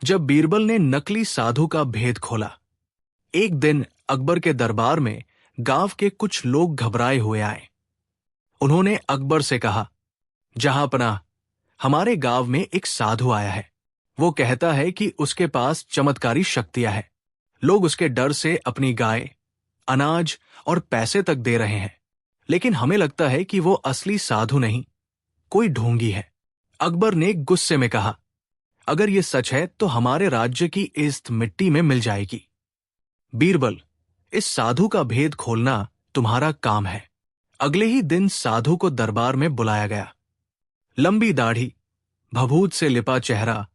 जब बीरबल ने नकली साधु का भेद खोला। एक दिन अकबर के दरबार में गांव के कुछ लोग घबराए हुए आए। उन्होंने अकबर से कहा, जहांपनाह, हमारे गांव में एक साधु आया है। वो कहता है कि उसके पास चमत्कारी शक्तियां हैं। लोग उसके डर से अपनी गाय, अनाज और पैसे तक दे रहे हैं, लेकिन हमें लगता है कि वो असली साधु नहीं, कोई ढोंगी है। अकबर ने गुस्से में कहा, अगर ये सच है तो हमारे राज्य की इज्जत मिट्टी में मिल जाएगी। बीरबल, इस साधु का भेद खोलना तुम्हारा काम है। अगले ही दिन साधु को दरबार में बुलाया गया। लंबी दाढ़ी, भभूत से लिपा चेहरा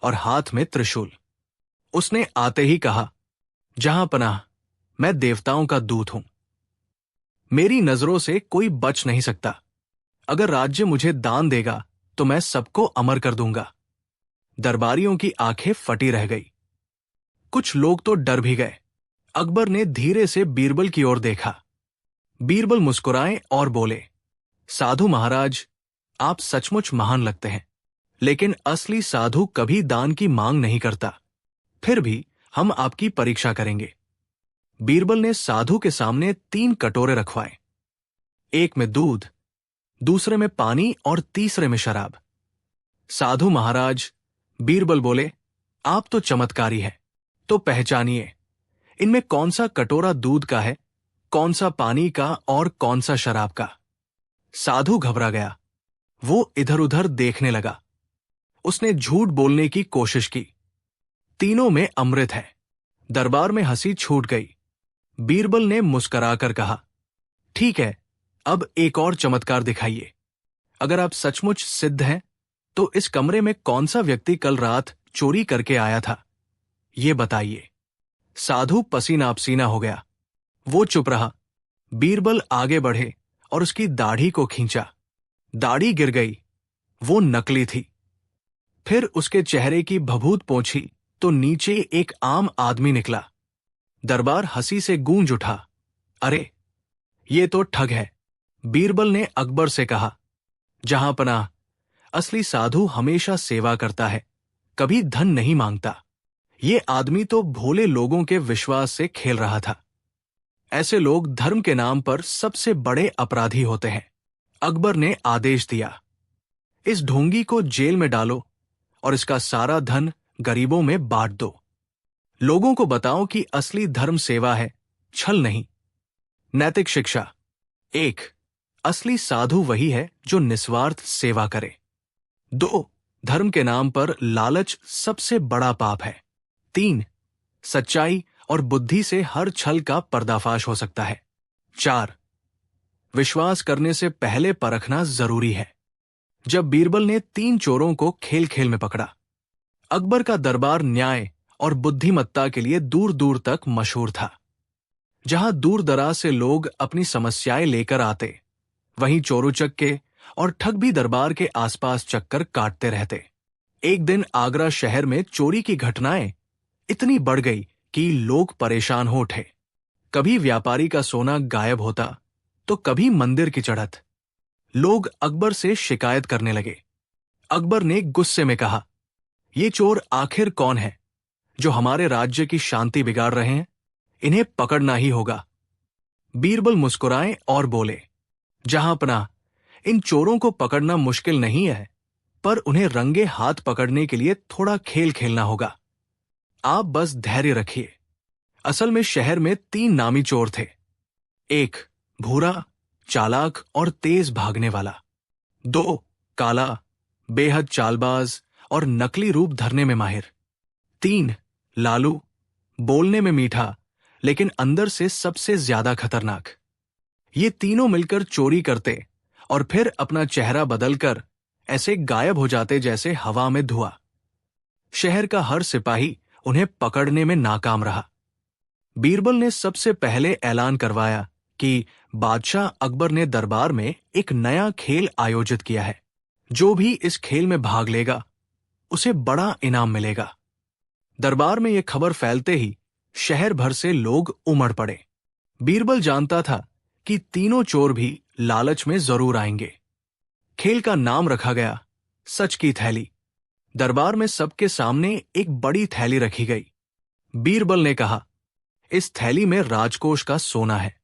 और हाथ में त्रिशूल। उसने आते ही कहा, जहांपनाह, मैं देवताओं का दूत हूं। मेरी नजरों से कोई बच नहीं सकता। अगर राज्य मुझे दान देगा तो मैं सबको अमर कर दूंगा। दरबारियों की आंखें फटी रह गई। कुछ लोग तो डर भी गए। अकबर ने धीरे से बीरबल की ओर देखा। बीरबल मुस्कुराए और बोले, साधु महाराज, आप सचमुच महान लगते हैं, लेकिन असली साधु कभी दान की मांग नहीं करता। फिर भी हम आपकी परीक्षा करेंगे। बीरबल ने साधु के सामने 3 कटोरे रखवाए। एक में दूध, दूसरे में पानी और तीसरे में शराब। साधु महाराज, बीरबल बोले, आप तो चमत्कारी हैं, तो पहचानिए, इनमें कौन सा कटोरा दूध का है, कौन सा पानी का और कौन सा शराब का। साधु घबरा गया। वो इधर उधर देखने लगा। उसने झूठ बोलने की कोशिश की। तीनों में अमृत है। दरबार में हंसी छूट गई। बीरबल ने मुस्कुराकर कहा, ठीक है, अब एक और चमत्कार दिखाइए। अगर आप सचमुच सिद्ध हैं तो इस कमरे में कौन सा व्यक्ति कल रात चोरी करके आया था, ये बताइए। साधु पसीना पसीना हो गया। वो चुप रहा। बीरबल आगे बढ़े और उसकी दाढ़ी को खींचा। दाढ़ी गिर गई। वो नकली थी। फिर उसके चेहरे की भभूत पोंछी तो नीचे एक आम आदमी निकला। दरबार हंसी से गूंज उठा। अरे, ये तो ठग है। बीरबल ने अकबर से कहा, जहांपनाह, असली साधु हमेशा सेवा करता है, कभी धन नहीं मांगता। ये आदमी तो भोले लोगों के विश्वास से खेल रहा था। ऐसे लोग धर्म के नाम पर सबसे बड़े अपराधी होते हैं। अकबर ने आदेश दिया, इस ढोंगी को जेल में डालो और इसका सारा धन गरीबों में बांट दो। लोगों को बताओ कि असली धर्म सेवा है, छल नहीं। नैतिक शिक्षा 1, असली साधु वही है जो निस्वार्थ सेवा करे। 2, धर्म के नाम पर लालच सबसे बड़ा पाप है। 3, सच्चाई और बुद्धि से हर छल का पर्दाफाश हो सकता है। 4, विश्वास करने से पहले परखना जरूरी है। जब बीरबल ने 3 चोरों को खेल खेल में पकड़ा, अकबर का दरबार न्याय और बुद्धिमत्ता के लिए दूर दूर तक मशहूर था। जहां दूर दराज से लोग अपनी समस्याएं लेकर आते, वहीं चोरोचक्के और ठग भी दरबार के आसपास चक्कर काटते रहते। एक दिन आगरा शहर में चोरी की घटनाएं इतनी बढ़ गई कि लोग परेशान हो उठे। कभी व्यापारी का सोना गायब होता तो कभी मंदिर की चढ़त। लोग अकबर से शिकायत करने लगे। अकबर ने गुस्से में कहा, ये चोर आखिर कौन है जो हमारे राज्य की शांति बिगाड़ रहे हैं? इन्हें पकड़ना ही होगा। बीरबल मुस्कुराए और बोले, जहांपनाह, इन चोरों को पकड़ना मुश्किल नहीं है, पर उन्हें रंगे हाथ पकड़ने के लिए थोड़ा खेल खेलना होगा। आप बस धैर्य रखिए। असल में शहर में 3 नामी चोर थे। 1, भूरा, चालाक और तेज भागने वाला। 2, काला, बेहद चालबाज और नकली रूप धरने में माहिर। 3, लालू, बोलने में मीठा लेकिन अंदर से सबसे ज्यादा खतरनाक। ये तीनों मिलकर चोरी करते और फिर अपना चेहरा बदलकर ऐसे गायब हो जाते जैसे हवा में धुआं। शहर का हर सिपाही उन्हें पकड़ने में नाकाम रहा। बीरबल ने सबसे पहले ऐलान करवाया कि बादशाह अकबर ने दरबार में एक नया खेल आयोजित किया है। जो भी इस खेल में भाग लेगा उसे बड़ा इनाम मिलेगा। दरबार में यह खबर फैलते ही शहर भर से लोग उमड़ पड़े। बीरबल जानता था कि तीनों चोर भी लालच में जरूर आएंगे। खेल का नाम रखा गया, सच की थैली। दरबार में सबके सामने एक बड़ी थैली रखी गई। बीरबल ने कहा, इस थैली में राजकोष का सोना है।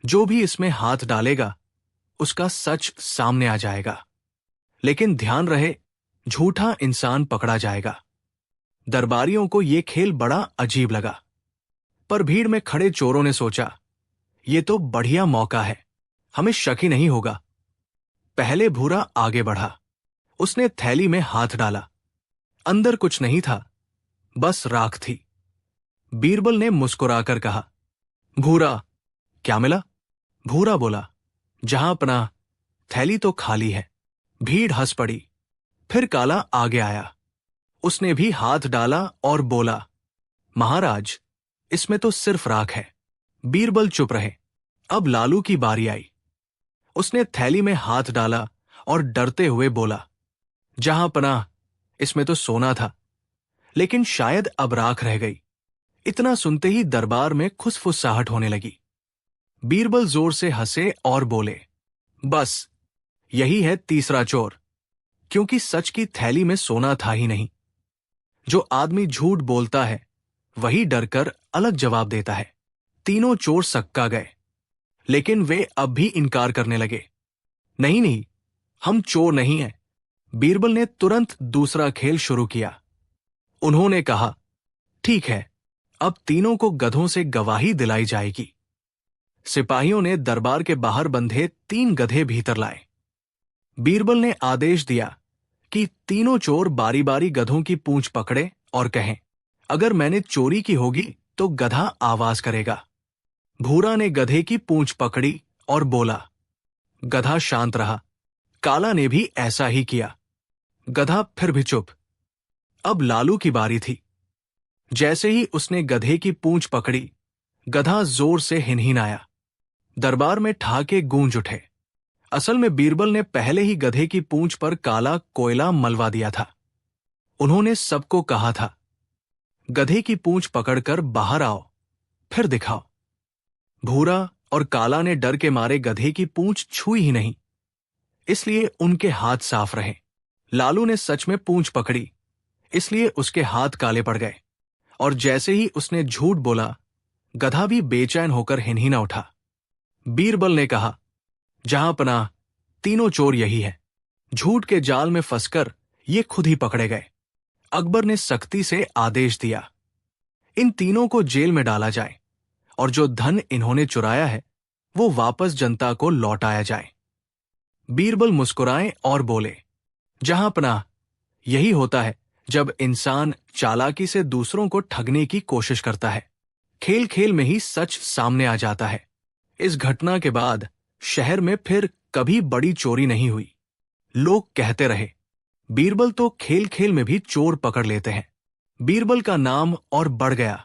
जो भी इसमें हाथ डालेगा उसका सच सामने आ जाएगा। लेकिन ध्यान रहे, झूठा इंसान पकड़ा जाएगा। दरबारियों को यह खेल बड़ा अजीब लगा, पर भीड़ में खड़े चोरों ने सोचा, ये तो बढ़िया मौका है, हमें शक ही नहीं होगा। पहले भूरा आगे बढ़ा। उसने थैली में हाथ डाला। अंदर कुछ नहीं था, बस राख थी। बीरबल ने मुस्कुराकर कहा, भूरा, क्या मिला? भूरा बोला, जहां पनाह, थैली तो खाली है। भीड़ हंस पड़ी। फिर काला आगे आया। उसने भी हाथ डाला और बोला, महाराज, इसमें तो सिर्फ राख है। बीरबल चुप रहे। अब लालू की बारी आई। उसने थैली में हाथ डाला और डरते हुए बोला, जहां पनाह, इसमें तो सोना था, लेकिन शायद अब राख रह गई। इतना सुनते ही दरबार में खुसफुसाहट होने लगी। बीरबल जोर से हंसे और बोले, बस यही है तीसरा चोर, क्योंकि सच की थैली में सोना था ही नहीं। जो आदमी झूठ बोलता है वही डरकर अलग जवाब देता है। तीनों चोर सक्का गए, लेकिन वे अब भी इनकार करने लगे। नहीं नहीं, हम चोर नहीं हैं। बीरबल ने तुरंत दूसरा खेल शुरू किया। उन्होंने कहा, ठीक है, अब तीनों को गधों से गवाही दिलाई जाएगी। सिपाहियों ने दरबार के बाहर बंधे 3 गधे भीतर लाए। बीरबल ने आदेश दिया कि तीनों चोर बारी बारी गधों की पूंछ पकड़े और कहें, अगर मैंने चोरी की होगी तो गधा आवाज करेगा। भूरा ने गधे की पूंछ पकड़ी और बोला। गधा शांत रहा। काला ने भी ऐसा ही किया। गधा फिर भी चुप। अब लालू की बारी थी। जैसे ही उसने गधे की पूंछ पकड़ी, गधा जोर से हिनहिनाया। दरबार में ठहाके गूंज उठे। असल में बीरबल ने पहले ही गधे की पूंछ पर काला कोयला मलवा दिया था। उन्होंने सबको कहा था, गधे की पूंछ पकड़कर बाहर आओ, फिर दिखाओ। भूरा और काला ने डर के मारे गधे की पूंछ छुई ही नहीं, इसलिए उनके हाथ साफ रहे। लालू ने सच में पूंछ पकड़ी, इसलिए उसके हाथ काले पड़ गए। और जैसे ही उसने झूठ बोला, गधा भी बेचैन होकर हिनहिना उठा। बीरबल ने कहा, जहां पनाह, तीनों चोर यही है। झूठ के जाल में फंसकर ये खुद ही पकड़े गए। अकबर ने सख्ती से आदेश दिया, इन तीनों को जेल में डाला जाए और जो धन इन्होंने चुराया है वो वापस जनता को लौटाया जाए। बीरबल मुस्कुराए और बोले, जहां पनाह, यही होता है जब इंसान चालाकी से दूसरों को ठगने की कोशिश करता है। खेल खेल में ही सच सामने आ जाता है। इस घटना के बाद शहर में फिर कभी बड़ी चोरी नहीं हुई। लोग कहते रहे, बीरबल तो खेल खेल में भी चोर पकड़ लेते हैं। बीरबल का नाम और बढ़ गया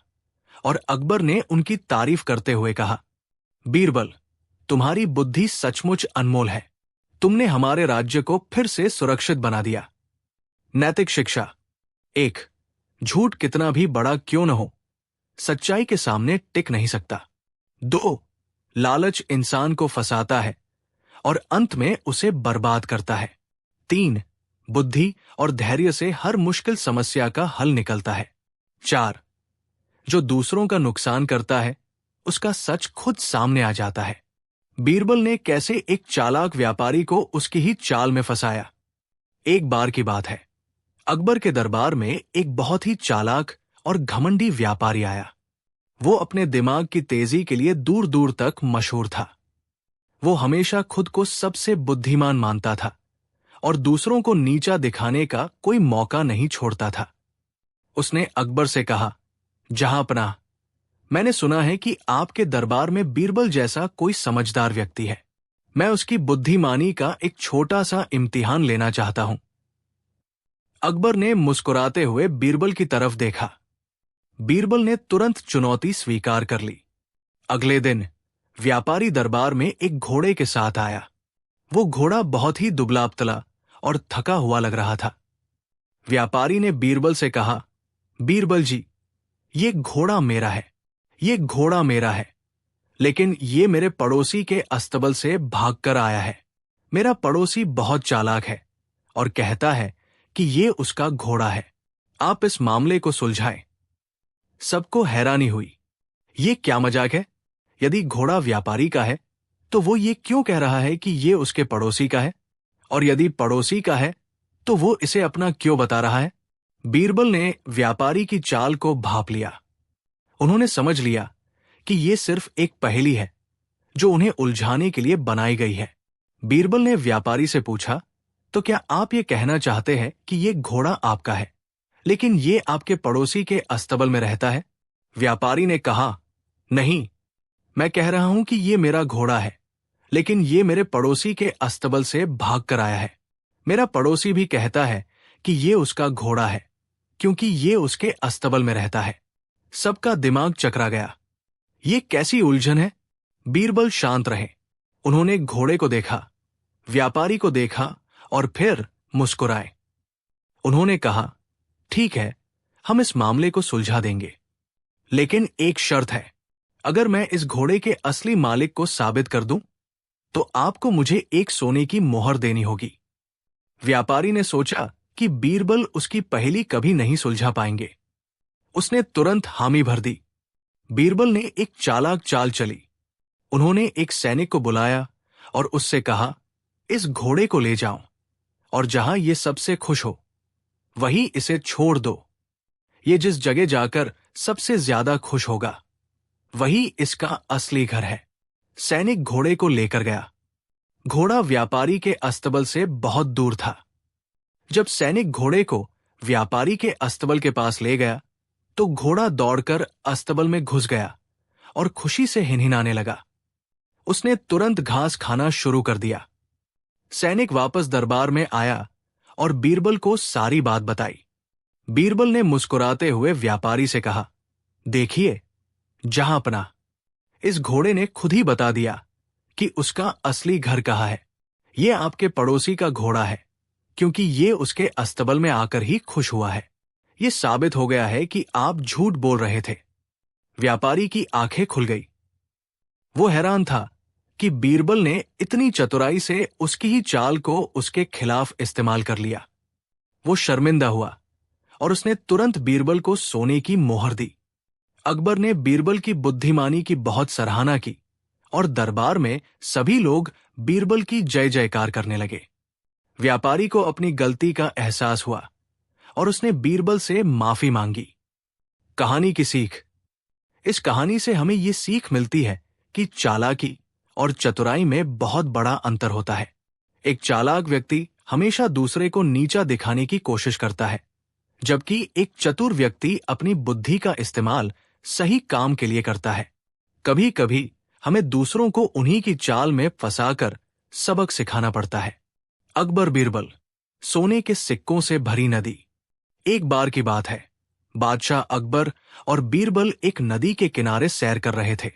और अकबर ने उनकी तारीफ करते हुए कहा, बीरबल, तुम्हारी बुद्धि सचमुच अनमोल है। तुमने हमारे राज्य को फिर से सुरक्षित बना दिया। नैतिक शिक्षा: 1. झूठ कितना भी बड़ा क्यों न हो, सच्चाई के सामने टिक नहीं सकता। 2. लालच इंसान को फंसाता है और अंत में उसे बर्बाद करता है। 3. बुद्धि और धैर्य से हर मुश्किल समस्या का हल निकलता है। 4. जो दूसरों का नुकसान करता है उसका सच खुद सामने आ जाता है। बीरबल ने कैसे एक चालाक व्यापारी को उसकी ही चाल में फंसाया। एक बार की बात है, अकबर के दरबार में एक बहुत ही चालाक और घमंडी व्यापारी आया। वो अपने दिमाग की तेजी के लिए दूर दूर तक मशहूर था। वो हमेशा खुद को सबसे बुद्धिमान मानता था और दूसरों को नीचा दिखाने का कोई मौका नहीं छोड़ता था। उसने अकबर से कहा, जहां पनाह, मैंने सुना है कि आपके दरबार में बीरबल जैसा कोई समझदार व्यक्ति है। मैं उसकी बुद्धिमानी का एक छोटा सा इम्तिहान लेना चाहता हूं। अकबर ने मुस्कुराते हुए बीरबल की तरफ देखा। बीरबल ने तुरंत चुनौती स्वीकार कर ली। अगले दिन व्यापारी दरबार में एक घोड़े के साथ आया। वो घोड़ा बहुत ही दुबला पतला और थका हुआ लग रहा था। व्यापारी ने बीरबल से कहा, बीरबल जी, ये घोड़ा मेरा है, ये घोड़ा मेरा है, लेकिन ये मेरे पड़ोसी के अस्तबल से भागकर आया है। मेरा पड़ोसी बहुत चालाक है और कहता है कि ये उसका घोड़ा है। आप इस मामले को सुलझाएं। सबको हैरानी हुई। ये क्या मजाक है? यदि घोड़ा व्यापारी का है तो वो ये क्यों कह रहा है कि ये उसके पड़ोसी का है? और यदि पड़ोसी का है तो वो इसे अपना क्यों बता रहा है? बीरबल ने व्यापारी की चाल को भांप लिया। उन्होंने समझ लिया कि ये सिर्फ एक पहेली है जो उन्हें उलझाने के लिए बनाई गई है। बीरबल ने व्यापारी से पूछा, तो क्या आप ये कहना चाहते हैं कि ये घोड़ा आपका है, लेकिन ये आपके पड़ोसी के अस्तबल में रहता है? व्यापारी ने कहा, नहीं, मैं कह रहा हूं कि ये मेरा घोड़ा है, लेकिन ये मेरे पड़ोसी के अस्तबल से भाग कर आया है। मेरा पड़ोसी भी कहता है कि ये उसका घोड़ा है, क्योंकि ये उसके अस्तबल में रहता है। सबका दिमाग चकरा गया। ये कैसी उलझन है? बीरबल शांत रहे। उन्होंने घोड़े को देखा, व्यापारी को देखा और फिर मुस्कुराए। उन्होंने कहा, ठीक है, हम इस मामले को सुलझा देंगे, लेकिन एक शर्त है। अगर मैं इस घोड़े के असली मालिक को साबित कर दूं, तो आपको मुझे एक सोने की मोहर देनी होगी। व्यापारी ने सोचा कि बीरबल उसकी पहेली कभी नहीं सुलझा पाएंगे। उसने तुरंत हामी भर दी। बीरबल ने एक चालाक चाल चली। उन्होंने एक सैनिक को बुलाया और उससे कहा, इस घोड़े को ले जाओ और जहां ये सबसे खुश हो वहीं इसे छोड़ दो। ये जिस जगह जाकर सबसे ज्यादा खुश होगा वही इसका असली घर है। सैनिक घोड़े को लेकर गया। घोड़ा व्यापारी के अस्तबल से बहुत दूर था। जब सैनिक घोड़े को व्यापारी के अस्तबल के पास ले गया तो घोड़ा दौड़कर अस्तबल में घुस गया और खुशी से हिनहिनाने लगा। उसने तुरंत घास खाना शुरू कर दिया। सैनिक वापस दरबार में आया और बीरबल को सारी बात बताई। बीरबल ने मुस्कुराते हुए व्यापारी से कहा, देखिए जहांपना, इस घोड़े ने खुद ही बता दिया कि उसका असली घर कहाँ है। ये आपके पड़ोसी का घोड़ा है, क्योंकि ये उसके अस्तबल में आकर ही खुश हुआ है। ये साबित हो गया है कि आप झूठ बोल रहे थे। व्यापारी की आंखें खुल गई। वो हैरान था कि बीरबल ने इतनी चतुराई से उसकी ही चाल को उसके खिलाफ इस्तेमाल कर लिया। वो शर्मिंदा हुआ और उसने तुरंत बीरबल को सोने की मोहर दी। अकबर ने बीरबल की बुद्धिमानी की बहुत सराहना की और दरबार में सभी लोग बीरबल की जय जयकार करने लगे। व्यापारी को अपनी गलती का एहसास हुआ और उसने बीरबल से माफी मांगी। कहानी की सीख। इस कहानी से हमें ये सीख मिलती है कि चालाकी और चतुराई में बहुत बड़ा अंतर होता है। एक चालाक व्यक्ति हमेशा दूसरे को नीचा दिखाने की कोशिश करता है, जबकि एक चतुर व्यक्ति अपनी बुद्धि का इस्तेमाल सही काम के लिए करता है। कभी कभी हमें दूसरों को उन्हीं की चाल में फंसाकर सबक सिखाना पड़ता है। अकबर बीरबल। सोने के सिक्कों से भरी नदी। एक बार की बात है, बादशाह अकबर और बीरबल एक नदी के किनारे सैर कर रहे थे।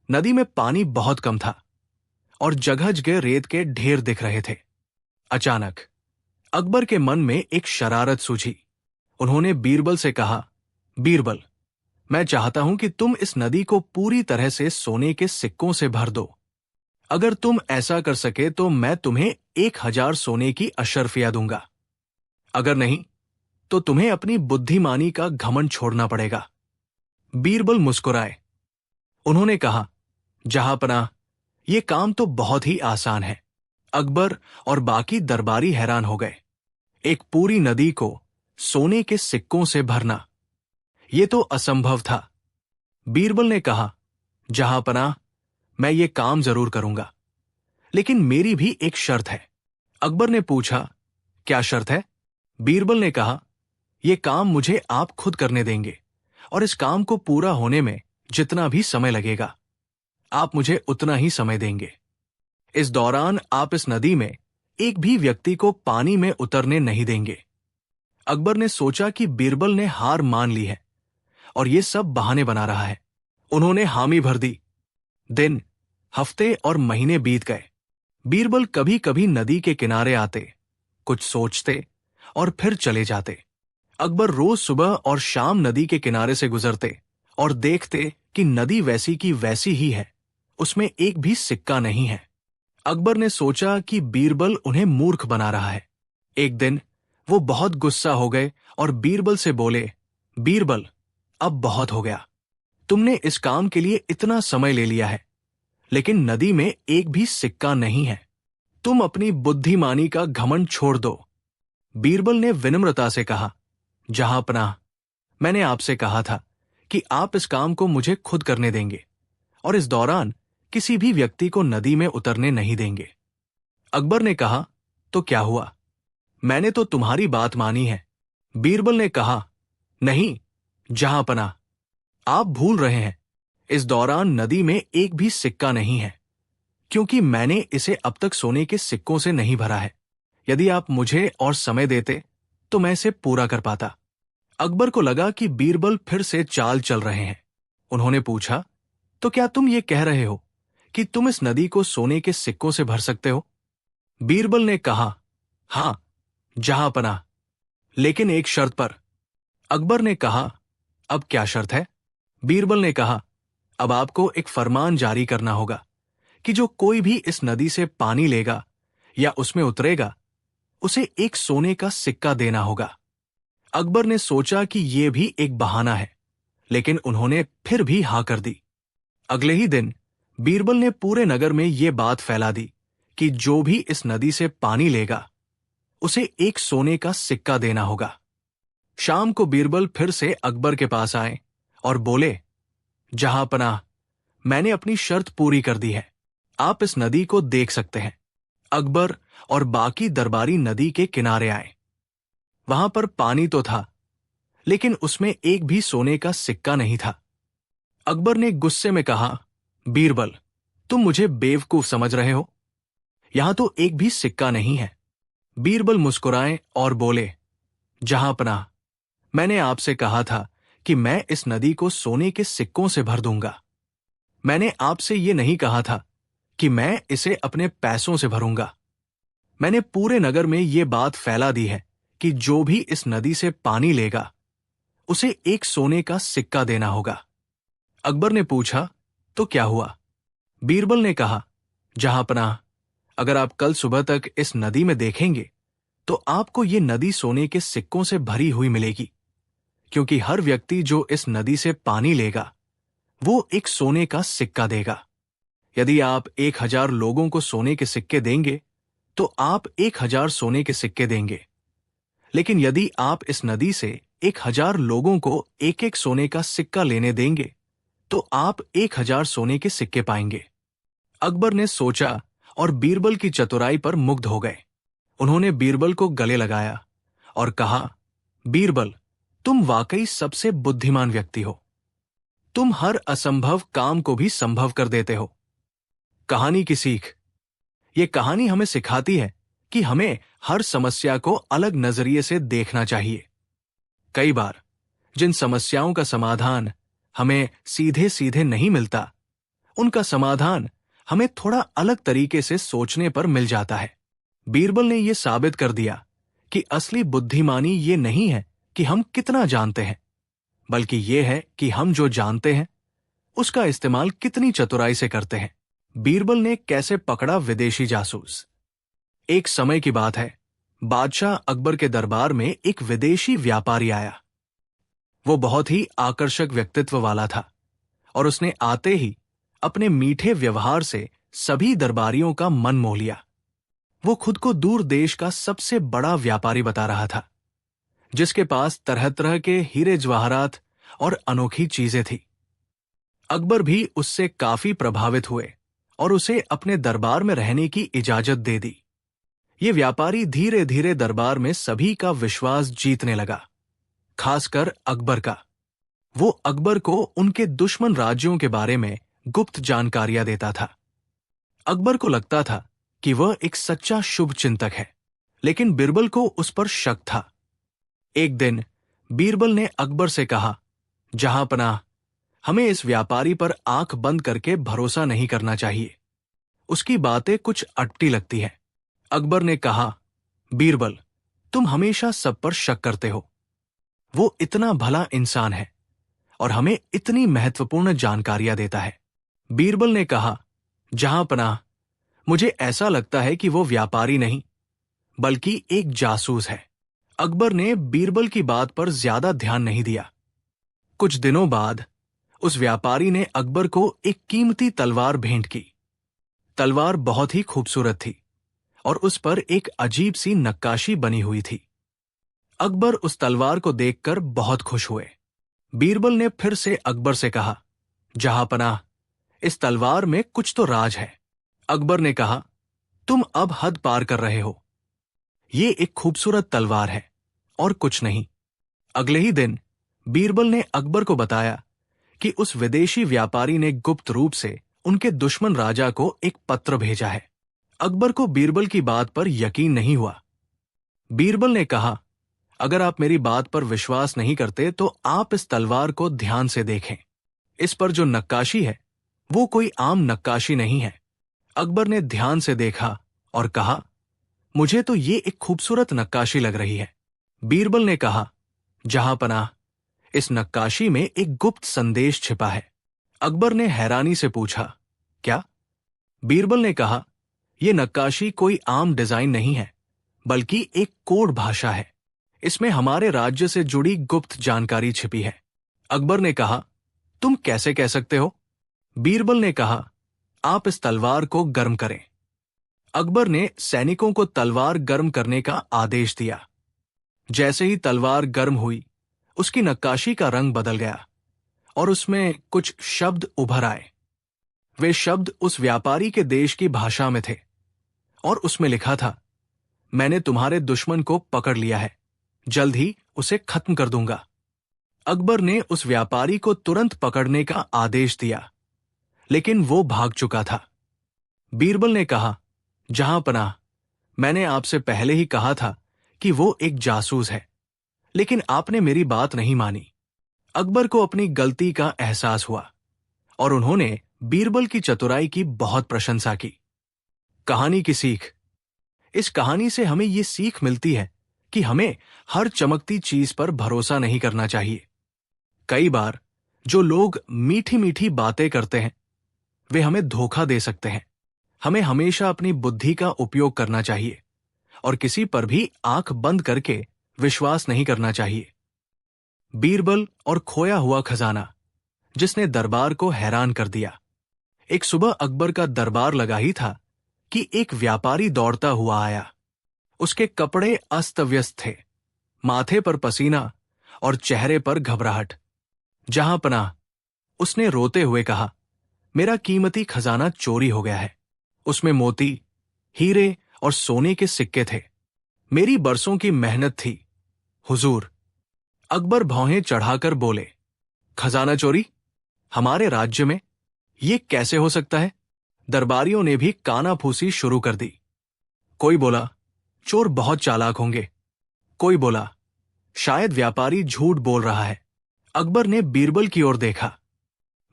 नदी में पानी बहुत कम था और जगह जगह रेत के ढेर दिख रहे थे। अचानक अकबर के मन में एक शरारत सूझी। उन्होंने बीरबल से कहा, बीरबल, मैं चाहता हूं कि तुम इस नदी को पूरी तरह से सोने के सिक्कों से भर दो। अगर तुम ऐसा कर सके तो मैं तुम्हें 1000 सोने की अशर्फिया दूंगा। अगर नहीं तो तुम्हें अपनी बुद्धिमानी का घमंड छोड़ना पड़ेगा। बीरबल मुस्कुराए। उन्होंने कहा, जहांपनाह, ये काम तो बहुत ही आसान है। अकबर और बाकी दरबारी हैरान हो गए। एक पूरी नदी को सोने के सिक्कों से भरना, यह तो असंभव था। बीरबल ने कहा, जहांपनाह, मैं ये काम जरूर करूंगा, लेकिन मेरी भी एक शर्त है। अकबर ने पूछा, क्या शर्त है? बीरबल ने कहा, यह काम मुझे आप खुद करने देंगे और इस काम को पूरा होने में जितना भी समय लगेगा आप मुझे उतना ही समय देंगे। इस दौरान आप इस नदी में एक भी व्यक्ति को पानी में उतरने नहीं देंगे। अकबर ने सोचा कि बीरबल ने हार मान ली है और ये सब बहाने बना रहा है। उन्होंने हामी भर दी। दिन, हफ्ते और महीने बीत गए। बीरबल कभी कभी नदी के किनारे आते, कुछ सोचते और फिर चले जाते। अकबर रोज सुबह और शाम नदी के किनारे से गुजरते और देखते कि नदी वैसी की वैसी ही है, उसमें एक भी सिक्का नहीं है। अकबर ने सोचा कि बीरबल उन्हें मूर्ख बना रहा है। एक दिन वो बहुत गुस्सा हो गए और बीरबल से बोले, बीरबल, अब बहुत हो गया। तुमने इस काम के लिए इतना समय ले लिया है, लेकिन नदी में एक भी सिक्का नहीं है। तुम अपनी बुद्धिमानी का घमंड छोड़ दो। बीरबल ने विनम्रता से कहा, जहांपनाह, मैंने आपसे कहा था कि आप इस काम को मुझे खुद करने देंगे और इस दौरान किसी भी व्यक्ति को नदी में उतरने नहीं देंगे। अकबर ने कहा, तो क्या हुआ? मैंने तो तुम्हारी बात मानी है। बीरबल ने कहा, नहीं जहांपनाह, आप भूल रहे हैं। इस दौरान नदी में एक भी सिक्का नहीं है, क्योंकि मैंने इसे अब तक सोने के सिक्कों से नहीं भरा है। यदि आप मुझे और समय देते तो मैं इसे पूरा कर पाता। अकबर को लगा कि बीरबल फिर से चाल चल रहे हैं। उन्होंने पूछा, तो क्या तुम ये कह रहे हो कि तुम इस नदी को सोने के सिक्कों से भर सकते हो? बीरबल ने कहा, हां जहांपनाह, लेकिन एक शर्त पर। अकबर ने कहा, अब क्या शर्त है? बीरबल ने कहा, अब आपको एक फरमान जारी करना होगा कि जो कोई भी इस नदी से पानी लेगा या उसमें उतरेगा, उसे एक सोने का सिक्का देना होगा। अकबर ने सोचा कि यह भी एक बहाना है, लेकिन उन्होंने फिर भी हां कर दी। अगले ही दिन बीरबल ने पूरे नगर में यह बात फैला दी कि जो भी इस नदी से पानी लेगा, उसे एक सोने का सिक्का देना होगा। शाम को बीरबल फिर से अकबर के पास आए और बोले, जहांपनाह, मैंने अपनी शर्त पूरी कर दी है। आप इस नदी को देख सकते हैं। अकबर और बाकी दरबारी नदी के किनारे आए। वहां पर पानी तो था, लेकिन उसमें एक भी सोने का सिक्का नहीं था। अकबर ने गुस्से में कहा, बीरबल, तुम मुझे बेवकूफ समझ रहे हो? यहां तो एक भी सिक्का नहीं है। बीरबल मुस्कुराए और बोले, जहांपनाह, मैंने आपसे कहा था कि मैं इस नदी को सोने के सिक्कों से भर दूंगा। मैंने आपसे ये नहीं कहा था कि मैं इसे अपने पैसों से भरूंगा। मैंने पूरे नगर में ये बात फैला दी है कि जो भी इस नदी से पानी लेगा, उसे एक सोने का सिक्का देना होगा। अकबर ने पूछा, तो क्या हुआ? बीरबल ने कहा, जहांपनाह, अगर आप कल सुबह तक इस नदी में देखेंगे तो आपको ये नदी सोने के सिक्कों से भरी हुई मिलेगी, क्योंकि हर व्यक्ति जो इस नदी से पानी लेगा, वो एक सोने का सिक्का देगा। यदि आप 1000 लोगों को सोने के सिक्के देंगे तो आप 1000 सोने के सिक्के देंगे, लेकिन यदि आप इस नदी से 1000 लोगों को एक एक सोने का सिक्का लेने देंगे तो आप 1000 सोने के सिक्के पाएंगे। अकबर ने सोचा और बीरबल की चतुराई पर मुग्ध हो गए। उन्होंने बीरबल को गले लगाया और कहा, बीरबल, तुम वाकई सबसे बुद्धिमान व्यक्ति हो। तुम हर असंभव काम को भी संभव कर देते हो। कहानी की सीख। ये कहानी हमें सिखाती है कि हमें हर समस्या को अलग नजरिए से देखना चाहिए। कई बार जिन समस्याओं का समाधान हमें सीधे सीधे नहीं मिलता, उनका समाधान हमें थोड़ा अलग तरीके से सोचने पर मिल जाता है। बीरबल ने यह साबित कर दिया कि असली बुद्धिमानी ये नहीं है कि हम कितना जानते हैं, बल्कि यह है कि हम जो जानते हैं उसका इस्तेमाल कितनी चतुराई से करते हैं। बीरबल ने कैसे पकड़ा विदेशी जासूस। एक समय की बात है, बादशाह अकबर के दरबार में एक विदेशी व्यापारी आया। वो बहुत ही आकर्षक व्यक्तित्व वाला था और उसने आते ही अपने मीठे व्यवहार से सभी दरबारियों का मन मोह लिया। वो खुद को दूर देश का सबसे बड़ा व्यापारी बता रहा था, जिसके पास तरह तरह के हीरे जवाहरात और अनोखी चीजें थी। अकबर भी उससे काफी प्रभावित हुए और उसे अपने दरबार में रहने की इजाजत दे दी। ये व्यापारी धीरे धीरे दरबार में सभी का विश्वास जीतने लगा, खासकर अकबर का। वो अकबर को उनके दुश्मन राज्यों के बारे में गुप्त जानकारियां देता था। अकबर को लगता था कि वह एक सच्चा शुभ चिंतक है, लेकिन बीरबल को उस पर शक था। एक दिन बीरबल ने अकबर से कहा, जहांपनाह, हमें इस व्यापारी पर आंख बंद करके भरोसा नहीं करना चाहिए। उसकी बातें कुछ अटपटी लगती हैं। अकबर ने कहा, बीरबल, तुम हमेशा सब पर शक करते हो। वो इतना भला इंसान है और हमें इतनी महत्वपूर्ण जानकारियां देता है। बीरबल ने कहा, जहांपनाह, मुझे ऐसा लगता है कि वो व्यापारी नहीं, बल्कि एक जासूस है। अकबर ने बीरबल की बात पर ज्यादा ध्यान नहीं दिया। कुछ दिनों बाद उस व्यापारी ने अकबर को एक कीमती तलवार भेंट की। तलवार बहुत ही खूबसूरत थी और उस पर एक अजीब सी नक्काशी बनी हुई थी। अकबर उस तलवार को देखकर बहुत खुश हुए। बीरबल ने फिर से अकबर से कहा, जहांपनाह, इस तलवार में कुछ तो राज है। अकबर ने कहा, तुम अब हद पार कर रहे हो। ये एक खूबसूरत तलवार है और कुछ नहीं। अगले ही दिन बीरबल ने अकबर को बताया कि उस विदेशी व्यापारी ने गुप्त रूप से उनके दुश्मन राजा को एक पत्र भेजा है। अकबर को बीरबल की बात पर यकीन नहीं हुआ। बीरबल ने कहा, अगर आप मेरी बात पर विश्वास नहीं करते तो आप इस तलवार को ध्यान से देखें। इस पर जो नक्काशी है वो कोई आम नक्काशी नहीं है। अकबर ने ध्यान से देखा और कहा, मुझे तो ये एक खूबसूरत नक्काशी लग रही है। बीरबल ने कहा, जहांपनाह, इस नक्काशी में एक गुप्त संदेश छिपा है। अकबर ने हैरानी से पूछा, क्या? बीरबल ने कहा, यह नक्काशी कोई आम डिजाइन नहीं है, बल्कि एक कोड भाषा है। इसमें हमारे राज्य से जुड़ी गुप्त जानकारी छिपी है। अकबर ने कहा, तुम कैसे कह सकते हो? बीरबल ने कहा, आप इस तलवार को गर्म करें। अकबर ने सैनिकों को तलवार गर्म करने का आदेश दिया। जैसे ही तलवार गर्म हुई, उसकी नक्काशी का रंग बदल गया और उसमें कुछ शब्द उभर आए। वे शब्द उस व्यापारी के देश की भाषा में थे और उसमें लिखा था, मैंने तुम्हारे दुश्मन को पकड़ लिया है, जल्द ही उसे खत्म कर दूंगा। अकबर ने उस व्यापारी को तुरंत पकड़ने का आदेश दिया, लेकिन वो भाग चुका था। बीरबल ने कहा, जहांपनाह, मैंने आपसे पहले ही कहा था कि वो एक जासूस है, लेकिन आपने मेरी बात नहीं मानी। अकबर को अपनी गलती का एहसास हुआ और उन्होंने बीरबल की चतुराई की बहुत प्रशंसा की। कहानी की सीख। इस कहानी से हमें ये सीख मिलती है कि हमें हर चमकती चीज पर भरोसा नहीं करना चाहिए। कई बार जो लोग मीठी मीठी बातें करते हैं वे हमें धोखा दे सकते हैं। हमें हमेशा अपनी बुद्धि का उपयोग करना चाहिए और किसी पर भी आंख बंद करके विश्वास नहीं करना चाहिए। बीरबल और खोया हुआ खजाना, जिसने दरबार को हैरान कर दिया। एक सुबह अकबर का दरबार लगा ही था कि एक व्यापारी दौड़ता हुआ आया। उसके कपड़े अस्त व्यस्त थे, माथे पर पसीना और चेहरे पर घबराहट। जहांपनाह, उसने रोते हुए कहा, मेरा कीमती खजाना चोरी हो गया है। उसमें मोती, हीरे और सोने के सिक्के थे। मेरी बरसों की मेहनत थी। हुजूर, अकबर भौहें चढ़ाकर बोले, खजाना चोरी? हमारे राज्य में ये कैसे हो सकता है? दरबारियों ने भी कानाफूसी शुरू कर दी। कोई बोला, चोर बहुत चालाक होंगे। कोई बोला, शायद व्यापारी झूठ बोल रहा है। अकबर ने बीरबल की ओर देखा।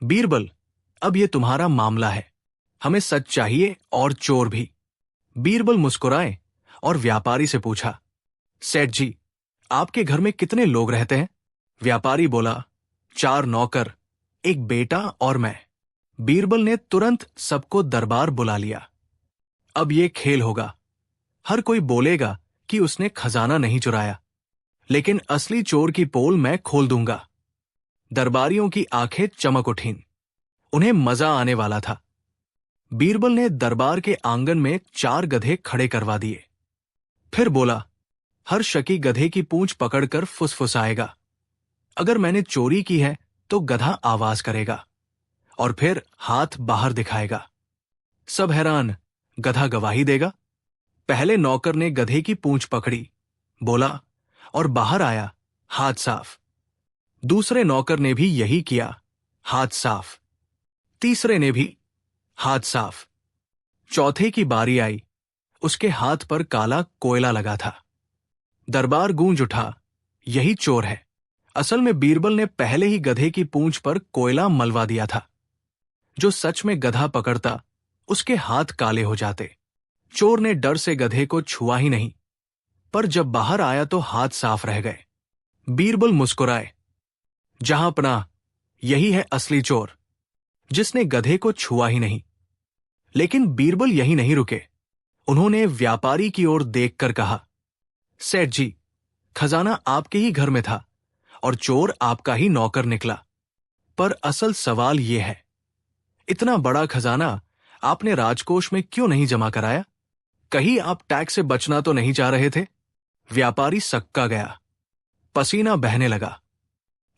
बीरबल, अब ये तुम्हारा मामला है। हमें सच चाहिए और चोर भी। बीरबल मुस्कुराए और व्यापारी से पूछा, सेठ जी, आपके घर में कितने लोग रहते हैं? व्यापारी बोला, 4 नौकर, एक बेटा और मैं। बीरबल ने तुरंत सबको दरबार बुला लिया। अब ये खेल होगा। हर कोई बोलेगा कि उसने खजाना नहीं चुराया, लेकिन असली चोर की पोल मैं खोल दूंगा। दरबारियों की आंखें चमक उठीं। उन्हें मजा आने वाला था। बीरबल ने दरबार के आंगन में 4 गधे खड़े करवा दिए। फिर बोला, हर शकी गधे की पूंछ पकड़कर फुसफुसाएगा। अगर मैंने चोरी की है तो गधा आवाज करेगा और फिर हाथ बाहर दिखाएगा। सब हैरान, गधा गवाही देगा? पहले नौकर ने गधे की पूंछ पकड़ी, बोला और बाहर आया, हाथ साफ। दूसरे नौकर ने भी यही किया, हाथ साफ। तीसरे ने भी, हाथ साफ। चौथे की बारी आई, उसके हाथ पर काला कोयला लगा था। दरबार गूंज उठा, यही चोर है। असल में बीरबल ने पहले ही गधे की पूंछ पर कोयला मलवा दिया था। जो सच में गधा पकड़ता उसके हाथ काले हो जाते। चोर ने डर से गधे को छुआ ही नहीं, पर जब बाहर आया तो हाथ साफ रह गए। बीरबल मुस्कुराए, जहांपनाह, यही है असली चोर, जिसने गधे को छुआ ही नहीं। लेकिन बीरबल यही नहीं रुके। उन्होंने व्यापारी की ओर देखकर कहा, सेठ जी, खजाना आपके ही घर में था और चोर आपका ही नौकर निकला। पर असल सवाल यह है, इतना बड़ा खजाना आपने राजकोष में क्यों नहीं जमा कराया? कहीं आप टैक्स से बचना तो नहीं चाह रहे थे? व्यापारी सक्का गया, पसीना बहने लगा।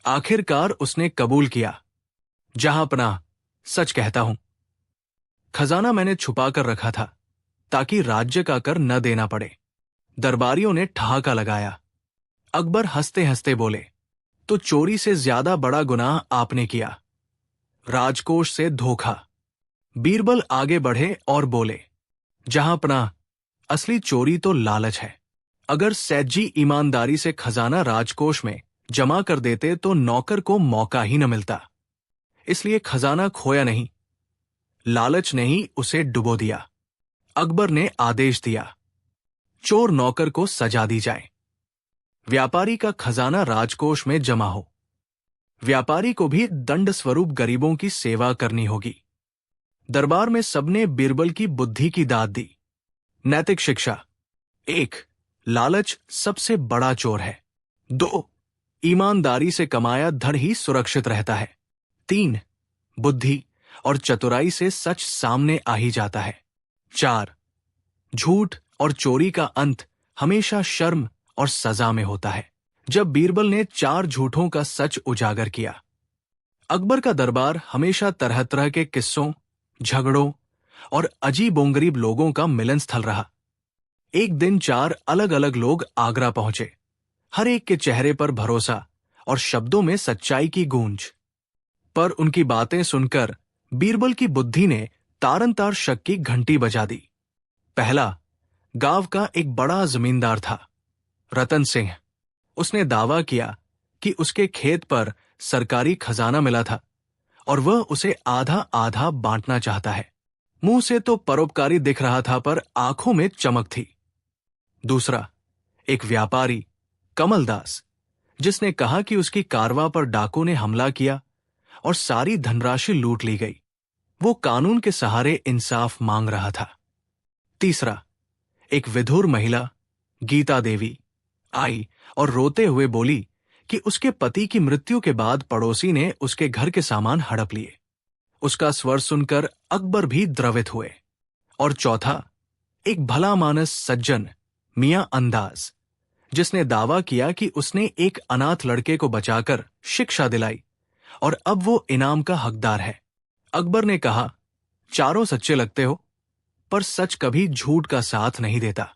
आखिरकार उसने कबूल किया, जहां पनाह, सच कहता हूं, खजाना मैंने छुपा कर रखा था ताकि राज्य का कर न देना पड़े। दरबारियों ने ठहाका लगाया। अकबर हंसते हंसते बोले, तो चोरी से ज्यादा बड़ा गुनाह आपने किया, राजकोष से धोखा। बीरबल आगे बढ़े और बोले, जहां पनाह, असली चोरी तो लालच है। अगर सैयदजी ईमानदारी से खजाना राजकोष में जमा कर देते तो नौकर को मौका ही न मिलता। इसलिए खजाना खोया नहीं, लालच ने ही उसे डुबो दिया। अकबर ने आदेश दिया, चोर नौकर को सजा दी जाए। व्यापारी का खजाना राजकोष में जमा हो। व्यापारी को भी दंड स्वरूप गरीबों की सेवा करनी होगी। दरबार में सबने बीरबल की बुद्धि की दाद दी। नैतिक शिक्षा: 1. लालच सबसे बड़ा चोर है। 2. ईमानदारी से कमाया धन ही सुरक्षित रहता है। 3. बुद्धि और चतुराई से सच सामने आ ही जाता है। 4. झूठ और चोरी का अंत हमेशा शर्म और सजा में होता है। जब बीरबल ने 4 झूठों का सच उजागर किया, अकबर का दरबार हमेशा तरह तरह के किस्सों, झगड़ों और अजीबोगरीब लोगों का मिलन स्थल रहा। एक दिन 4 अलग अलग लोग आगरा पहुंचे। हर एक के चेहरे पर भरोसा और शब्दों में सच्चाई की गूंज। पर उनकी बातें सुनकर बीरबल की बुद्धि ने तारन-तार शक की घंटी बजा दी। पहला, गांव का एक बड़ा जमींदार था, रतन सिंह। उसने दावा किया कि उसके खेत पर सरकारी खजाना मिला था और वह उसे आधा आधा बांटना चाहता है। मुंह से तो परोपकारी दिख रहा था, पर आंखों में चमक थी। दूसरा, एक व्यापारी, कमलदास, जिसने कहा कि उसकी कारवां पर डाकू ने हमला किया और सारी धनराशि लूट ली गई। वो कानून के सहारे इंसाफ मांग रहा था। तीसरा, एक विधुर महिला, गीता देवी, आई और रोते हुए बोली कि उसके पति की मृत्यु के बाद पड़ोसी ने उसके घर के सामान हड़प लिए। उसका स्वर सुनकर अकबर भी द्रवित हुए। और चौथा, एक भला मानस सज्जन, मियां अंदाज, जिसने दावा किया कि उसने एक अनाथ लड़के को बचाकर शिक्षा दिलाई और अब वो इनाम का हकदार है। अकबर ने कहा, चारों सच्चे लगते हो, पर सच कभी झूठ का साथ नहीं देता।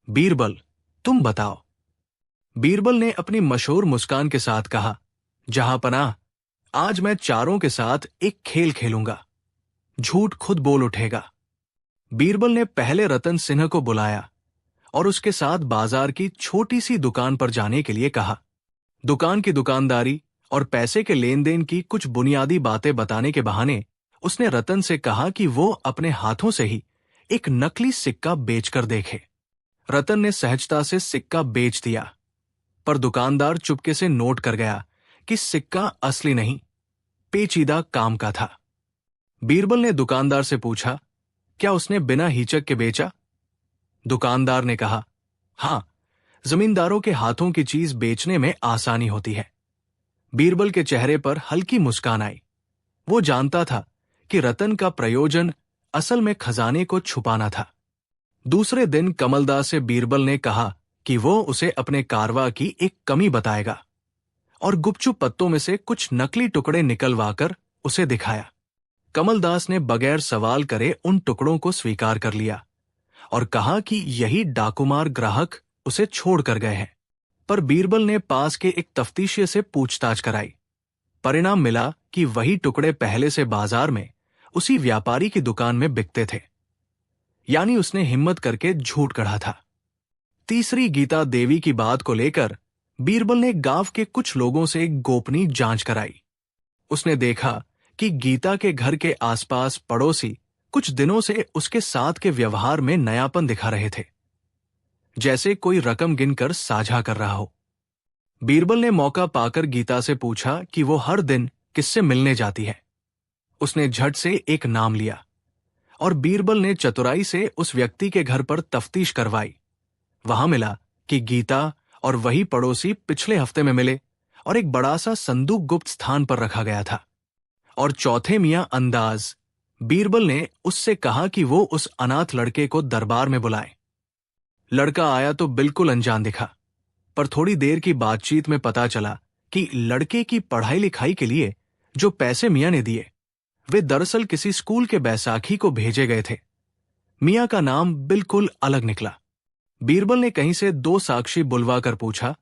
बीरबल, तुम बताओ। बीरबल ने अपनी मशहूर मुस्कान के साथ कहा, जहां पनाह, आज मैं चारों के साथ एक खेल खेलूंगा। झूठ खुद बोल उठेगा। बीरबल ने पहले रतन सिंह को बुलाया और उसके साथ बाजार की छोटी सी दुकान पर जाने के लिए कहा। दुकान की दुकानदारी और पैसे के लेन देन की कुछ बुनियादी बातें बताने के बहाने उसने रतन से कहा कि वो अपने हाथों से ही एक नकली सिक्का बेचकर देखे। रतन ने सहजता से सिक्का बेच दिया, पर दुकानदार चुपके से नोट कर गया कि सिक्का असली नहीं, पेचीदा काम का था। बीरबल ने दुकानदार से पूछा, क्या उसने बिना हिचक के बेचा? दुकानदार ने कहा, हां, जमींदारों के हाथों की चीज बेचने में आसानी होती है। बीरबल के चेहरे पर हल्की मुस्कान आई। वो जानता था कि रतन का प्रयोजन असल में खजाने को छुपाना था। दूसरे दिन कमलदास से बीरबल ने कहा कि वो उसे अपने कारवा की एक कमी बताएगा और गुपचुप पत्तों में से कुछ नकली टुकड़े निकलवाकर उसे दिखाया। कमलदास ने बगैर सवाल करे उन टुकड़ों को स्वीकार कर लिया और कहा कि यही डाकूमार ग्राहक उसे छोड़ कर गए हैं। पर बीरबल ने पास के एक तफ्तीशिये से पूछताछ कराई। परिणाम मिला कि वही टुकड़े पहले से बाजार में उसी व्यापारी की दुकान में बिकते थे, यानी उसने हिम्मत करके झूठ गढ़ा था। तीसरी, गीता देवी की बात को लेकर बीरबल ने गांव के कुछ लोगों से एक गोपनीय जांच कराई। उसने देखा कि गीता के घर के आसपास पड़ोसी कुछ दिनों से उसके साथ के व्यवहार में नयापन दिखा रहे थे, जैसे कोई रकम गिनकर साझा कर रहा हो। बीरबल ने मौका पाकर गीता से पूछा कि वो हर दिन किससे मिलने जाती है। उसने झट से एक नाम लिया और बीरबल ने चतुराई से उस व्यक्ति के घर पर तफ्तीश करवाई। वहां मिला कि गीता और वही पड़ोसी पिछले हफ्ते में मिले और एक बड़ा सा संदूक गुप्त स्थान पर रखा गया था। और चौथे मियां अंदाज, बीरबल ने उससे कहा कि वो उस अनाथ लड़के को दरबार में बुलाए। लड़का आया तो बिल्कुल अनजान दिखा, पर थोड़ी देर की बातचीत में पता चला कि लड़के की पढ़ाई लिखाई के लिए जो पैसे मियां ने दिए वे दरअसल किसी स्कूल के बैसाखी को भेजे गए थे। मियां का नाम बिल्कुल अलग निकला। बीरबल ने कहीं से 2 साक्षी बुलवा कर पूछा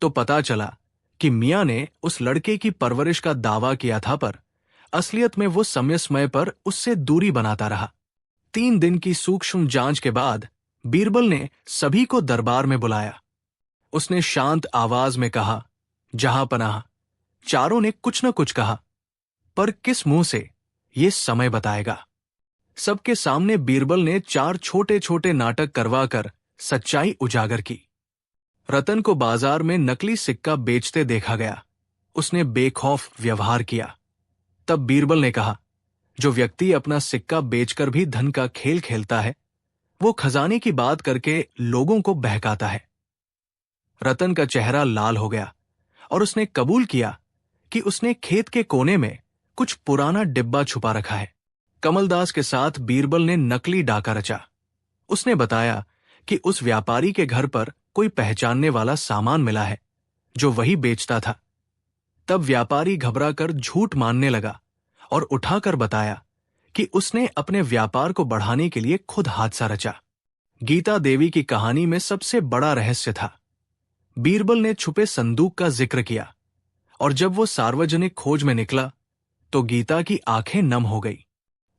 तो पता चला कि मियां ने उस लड़के की परवरिश का दावा किया था, पर असलियत में वो समय समय पर उससे दूरी बनाता रहा। 3 दिन की सूक्ष्म जांच के बाद बीरबल ने सभी को दरबार में बुलाया। उसने शांत आवाज में कहा, जहां पनाह। चारों ने कुछ न कुछ कहा, पर किस मुंह से ये समय बताएगा। सबके सामने बीरबल ने 4 छोटे छोटे नाटक करवाकर सच्चाई उजागर की। रतन को बाजार में नकली सिक्का बेचते देखा गया। उसने बेखौफ व्यवहार किया। तब बीरबल ने कहा, जो व्यक्ति अपना सिक्का बेचकर भी धन का खेल खेलता है, वो खजाने की बात करके लोगों को बहकाता है। रतन का चेहरा लाल हो गया और उसने कबूल किया कि उसने खेत के कोने में कुछ पुराना डिब्बा छुपा रखा है। कमलदास के साथ बीरबल ने नकली डाका रचा। उसने बताया कि उस व्यापारी के घर पर कोई पहचानने वाला सामान मिला है जो वही बेचता था। तब व्यापारी घबराकर झूठ मानने लगा और उठाकर बताया कि उसने अपने व्यापार को बढ़ाने के लिए खुद हादसा रचा। गीता देवी की कहानी में सबसे बड़ा रहस्य था। बीरबल ने छुपे संदूक का जिक्र किया और जब वो सार्वजनिक खोज में निकला तो गीता की आंखें नम हो गई।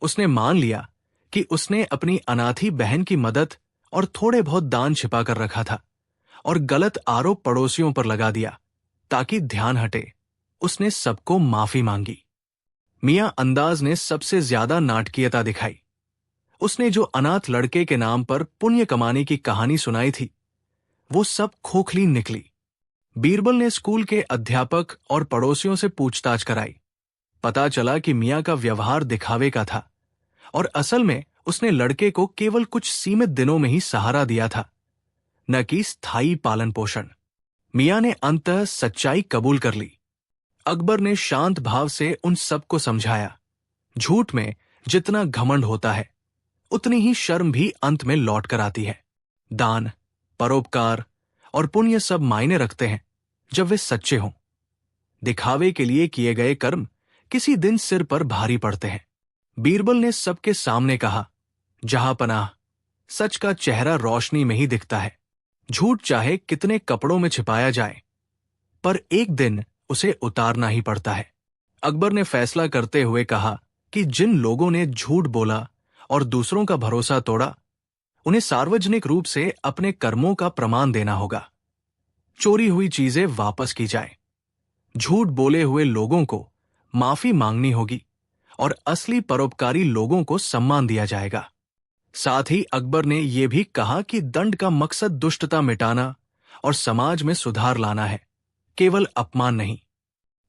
उसने मान लिया कि उसने अपनी अनाथी बहन की मदद और थोड़े बहुत दान छिपा कर रखा था और गलत आरोप पड़ोसियों पर लगा दिया ताकि ध्यान हटे। उसने सबको माफी मांगी। मियां अंदाज ने सबसे ज्यादा नाटकीयता दिखाई। उसने जो अनाथ लड़के के नाम पर पुण्य कमाने की कहानी सुनाई थी, वो सब खोखली निकली। बीरबल ने स्कूल के अध्यापक और पड़ोसियों से पूछताछ कराई। पता चला कि मियां का व्यवहार दिखावे का था और असल में उसने लड़के को केवल कुछ सीमित दिनों में ही सहारा दिया था, न कि स्थायी पालन पोषण। मियां ने अंततः सच्चाई कबूल कर ली। अकबर ने शांत भाव से उन सबको समझाया, झूठ में जितना घमंड होता है उतनी ही शर्म भी अंत में लौट कर आती है। दान, परोपकार और पुण्य सब मायने रखते हैं जब वे सच्चे हों। दिखावे के लिए किए गए कर्म किसी दिन सिर पर भारी पड़ते हैं। बीरबल ने सबके सामने कहा, जहां पनाह, सच का चेहरा रोशनी में ही दिखता है। झूठ चाहे कितने कपड़ों में छिपाया जाए, पर एक दिन उसे उतारना ही पड़ता है। अकबर ने फैसला करते हुए कहा कि जिन लोगों ने झूठ बोला और दूसरों का भरोसा तोड़ा, उन्हें सार्वजनिक रूप से अपने कर्मों का प्रमाण देना होगा। चोरी हुई चीजें वापस की जाए। झूठ बोले हुए लोगों को माफी मांगनी होगी और असली परोपकारी लोगों को सम्मान दिया जाएगा। साथ ही अकबर ने यह भी कहा कि दंड का मकसद दुष्टता मिटाना और समाज में सुधार लाना है, केवल अपमान नहीं।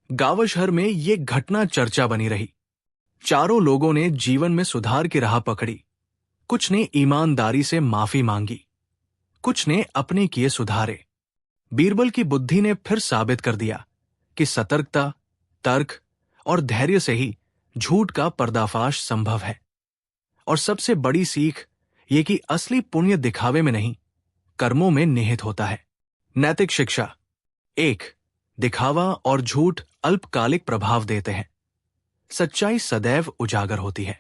गावशहर में ये घटना चर्चा बनी रही। चारों लोगों ने जीवन में सुधार की राह पकड़ी। कुछ ने ईमानदारी से माफी मांगी, कुछ ने अपने किए सुधारे। बीरबल की बुद्धि ने फिर साबित कर दिया कि सतर्कता, तर्क और धैर्य से ही झूठ का पर्दाफाश संभव है। और सबसे बड़ी सीख ये कि असली पुण्य दिखावे में नहीं, कर्मों में निहित होता है। नैतिक शिक्षा: 1. दिखावा और झूठ अल्पकालिक प्रभाव देते हैं, सच्चाई सदैव उजागर होती है।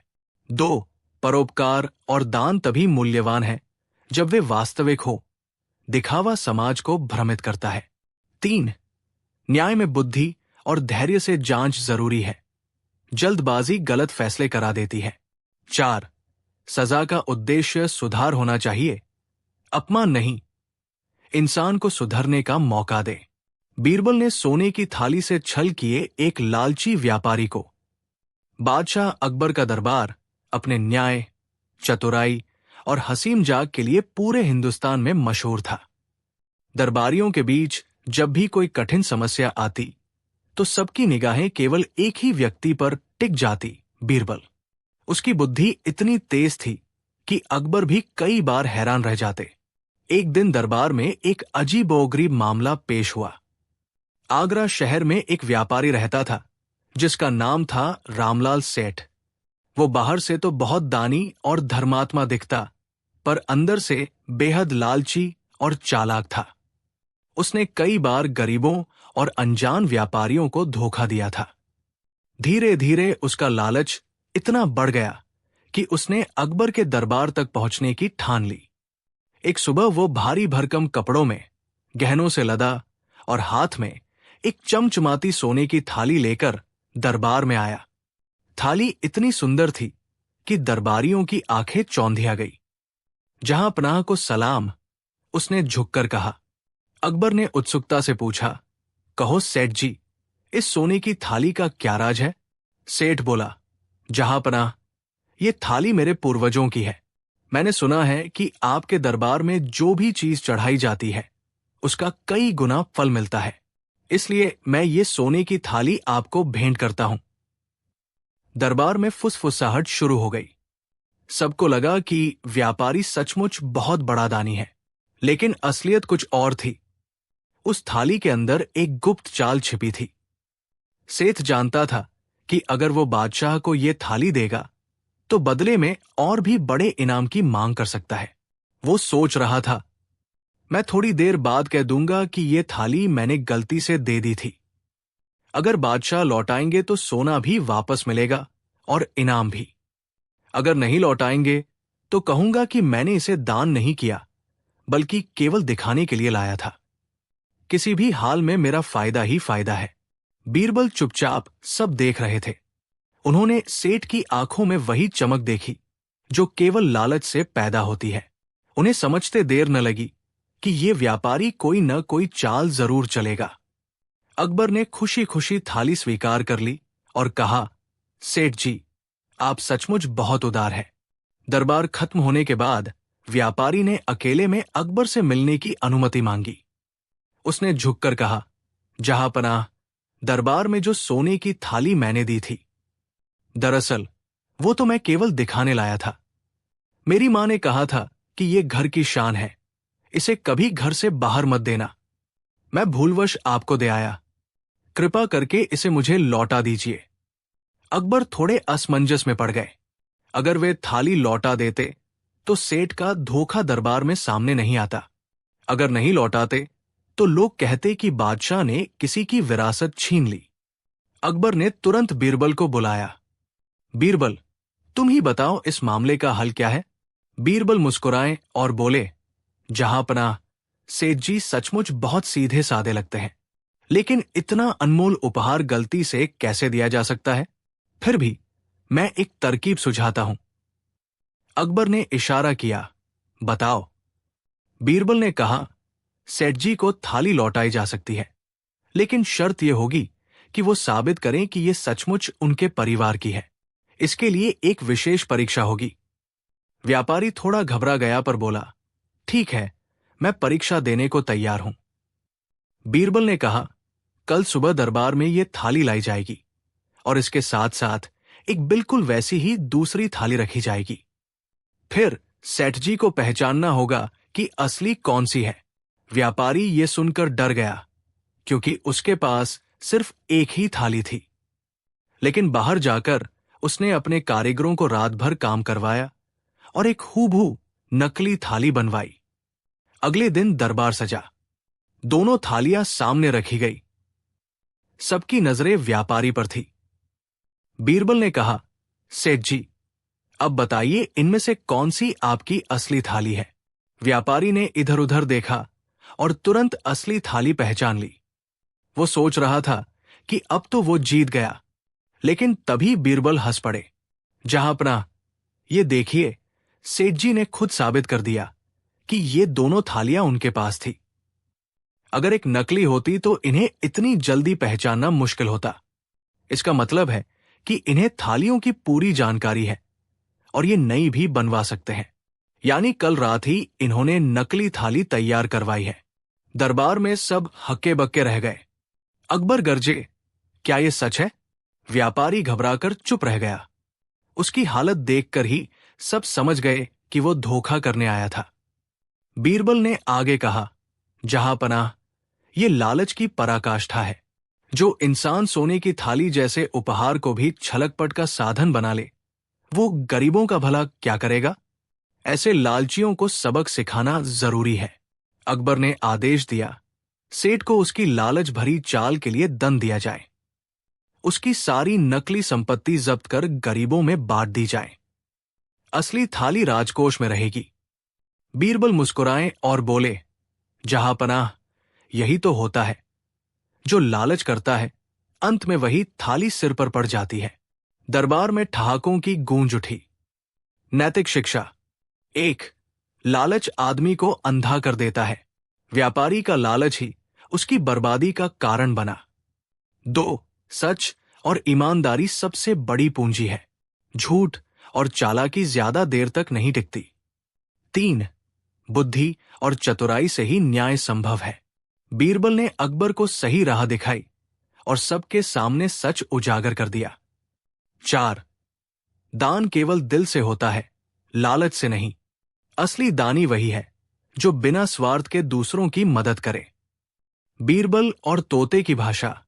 2. परोपकार और दान तभी मूल्यवान है जब वे वास्तविक हो, दिखावा समाज को भ्रमित करता है। 3. न्याय में बुद्धि और धैर्य से जांच जरूरी है, जल्दबाजी गलत फैसले करा देती है। 4. सजा का उद्देश्य सुधार होना चाहिए, अपमान नहीं। इंसान को सुधरने का मौका दे। बीरबल ने सोने की थाली से छल किए एक लालची व्यापारी को। बादशाह अकबर का दरबार अपने न्याय, चतुराई और हसीम जाग के लिए पूरे हिंदुस्तान में मशहूर था। दरबारियों के बीच जब भी कोई कठिन समस्या आती तो सबकी निगाहें केवल एक ही व्यक्ति पर टिक जाती, बीरबल। उसकी बुद्धि इतनी तेज थी कि अकबर भी कई बार हैरान रह जाते। एक दिन दरबार में एक अजीबोगरीब मामला पेश हुआ। आगरा शहर में एक व्यापारी रहता था जिसका नाम था रामलाल सेठ। वो बाहर से तो बहुत दानी और धर्मात्मा दिखता, पर अंदर से बेहद लालची और चालाक था। उसने कई बार गरीबों और अनजान व्यापारियों को धोखा दिया था। धीरे धीरे उसका लालच इतना बढ़ गया कि उसने अकबर के दरबार तक पहुंचने की ठान ली। एक सुबह वो भारी भरकम कपड़ों में, गहनों से लदा और हाथ में एक चमचमाती सोने की थाली लेकर दरबार में आया। थाली इतनी सुंदर थी कि दरबारियों की आंखें चौंधिया गई। जहां पनाह को सलाम, उसने झुककर कहा। अकबर ने उत्सुकता से पूछा, कहो सेठ जी, इस सोने की थाली का क्या राज है? सेठ बोला, जहां पनाह, ये थाली मेरे पूर्वजों की है। मैंने सुना है कि आपके दरबार में जो भी चीज चढ़ाई जाती है उसका कई गुना फल मिलता है, इसलिए मैं ये सोने की थाली आपको भेंट करता हूं। दरबार में फुसफुसाहट शुरू हो गई। सबको लगा कि व्यापारी सचमुच बहुत बड़ा दानी है, लेकिन असलियत कुछ और थी। उस थाली के अंदर एक गुप्त चाल छिपी थी। सेठ जानता था कि अगर वो बादशाह को ये थाली देगा तो बदले में और भी बड़े इनाम की मांग कर सकता है। वो सोच रहा था, मैं थोड़ी देर बाद कह दूंगा कि ये थाली मैंने गलती से दे दी थी। अगर बादशाह लौटाएंगे तो सोना भी वापस मिलेगा और इनाम भी। अगर नहीं लौटाएंगे तो कहूंगा कि मैंने इसे दान नहीं किया, बल्कि केवल दिखाने के लिए लाया था। किसी भी हाल में मेरा फायदा ही फायदा है। बीरबल चुपचाप सब देख रहे थे। उन्होंने सेठ की आंखों में वही चमक देखी जो केवल लालच से पैदा होती है। उन्हें समझते देर न लगी कि ये व्यापारी कोई न कोई चाल जरूर चलेगा। अकबर ने खुशी खुशी थाली स्वीकार कर ली और कहा, सेठ जी, आप सचमुच बहुत उदार हैं। दरबार खत्म होने के बाद व्यापारी ने अकेले में अकबर से मिलने की अनुमति मांगी। उसने झुककर कहा, जहांपनाह, दरबार में जो सोने की थाली मैंने दी थी, दरअसल वो तो मैं केवल दिखाने लाया था। मेरी मां ने कहा था कि ये घर की शान है, इसे कभी घर से बाहर मत देना। मैं भूलवश आपको दे आया, कृपा करके इसे मुझे लौटा दीजिए। अकबर थोड़े असमंजस में पड़ गए। अगर वे थाली लौटा देते तो सेठ का धोखा दरबार में सामने नहीं आता। अगर नहीं लौटाते तो लोग कहते कि बादशाह ने किसी की विरासत छीन ली। अकबर ने तुरंत बीरबल को बुलाया। बीरबल, तुम ही बताओ इस मामले का हल क्या है? बीरबल मुस्कुराए और बोले, जहांपनाह, सेठ जी सचमुच बहुत सीधे साधे लगते हैं, लेकिन इतना अनमोल उपहार गलती से कैसे दिया जा सकता है? फिर भी मैं एक तरकीब सुझाता हूं। अकबर ने इशारा किया, बताओ। बीरबल ने कहा, सेठ जी को थाली लौटाई जा सकती है, लेकिन शर्त यह होगी कि वो साबित करें कि ये सचमुच उनके परिवार की है। इसके लिए एक विशेष परीक्षा होगी। व्यापारी थोड़ा घबरा गया पर बोला, ठीक है, मैं परीक्षा देने को तैयार हूं। बीरबल ने कहा, कल सुबह दरबार में ये थाली लाई जाएगी और इसके साथ साथ एक बिल्कुल वैसी ही दूसरी थाली रखी जाएगी। फिर सेठ जी को पहचानना होगा कि असली कौन सी है। व्यापारी ये सुनकर डर गया, क्योंकि उसके पास सिर्फ एक ही थाली थी। लेकिन बाहर जाकर उसने अपने कारीगरों को रात भर काम करवाया और एक हूबहू नकली थाली बनवाई। अगले दिन दरबार सजा। दोनों थालियां सामने रखी गई। सबकी नजरें व्यापारी पर थी। बीरबल ने कहा, सेठ जी, अब बताइए इनमें से कौन सी आपकी असली थाली है? व्यापारी ने इधर उधर देखा और तुरंत असली थाली पहचान ली। वो सोच रहा था कि अब तो वो जीत गया, लेकिन तभी बीरबल हंस पड़े। जहांपनाह, ये देखिए, सेठ जी ने खुद साबित कर दिया कि ये दोनों थालियां उनके पास थी। अगर एक नकली होती तो इन्हें इतनी जल्दी पहचानना मुश्किल होता। इसका मतलब है कि इन्हें थालियों की पूरी जानकारी है और ये नई भी बनवा सकते हैं। यानी कल रात ही इन्होंने नकली थाली तैयार करवाई है। दरबार में सब हक्के बक्के रह गए। अकबर गरजे, क्या ये सच है? व्यापारी घबराकर चुप रह गया। उसकी हालत देखकर ही सब समझ गए कि वो धोखा करने आया था। बीरबल ने आगे कहा, जहां पनाह, ये लालच की पराकाष्ठा है। जो इंसान सोने की थाली जैसे उपहार को भी छलकपट का साधन बना ले, वो गरीबों का भला क्या करेगा? ऐसे लालचियों को सबक सिखाना जरूरी है। अकबर ने आदेश दिया, सेठ को उसकी लालच भरी चाल के लिए दंड दिया जाए। उसकी सारी नकली संपत्ति जब्त कर गरीबों में बांट दी जाए। असली थाली राजकोष में रहेगी। बीरबल मुस्कुराए और बोले, जहां पनाह, यही तो होता है। जो लालच करता है, अंत में वही थाली सिर पर पड़ जाती है। दरबार में ठहाकों की गूंज उठी। नैतिक शिक्षा। 1. लालच आदमी को अंधा कर देता है। व्यापारी का लालच ही उसकी बर्बादी का कारण बना। 2. सच और ईमानदारी सबसे बड़ी पूंजी है। झूठ और चालाकी ज्यादा देर तक नहीं टिकती। 3. बुद्धि और चतुराई से ही न्याय संभव है। बीरबल ने अकबर को सही राह दिखाई और सबके सामने सच उजागर कर दिया। 4. दान केवल दिल से होता है, लालच से नहीं। असली दानी वही है जो बिना स्वार्थ के दूसरों की मदद करे। बीरबल और तोते की भाषा,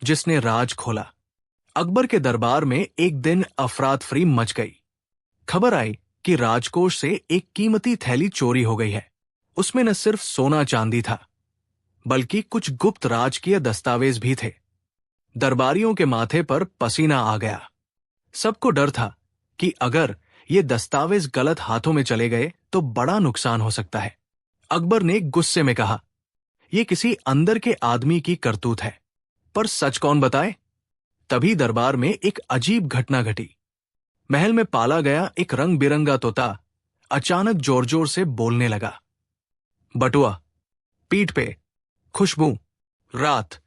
जिसने राज खोला। अकबर के दरबार में एक दिन अफरातफरी मच गई। खबर आई कि राजकोष से एक कीमती थैली चोरी हो गई है। उसमें न सिर्फ सोना चांदी था, बल्कि कुछ गुप्त राजकीय दस्तावेज भी थे। दरबारियों के माथे पर पसीना आ गया। सबको डर था कि अगर ये दस्तावेज गलत हाथों में चले गए तो बड़ा नुकसान हो सकता है। अकबर ने गुस्से में कहा, यह किसी अंदर के आदमी की करतूत है, पर सच कौन बताए? तभी दरबार में एक अजीब घटना घटी। महल में पाला गया एक रंग बिरंगा तोता अचानक जोर जोर से बोलने लगा। बटुआ, पीठ पे, खुशबू, रात।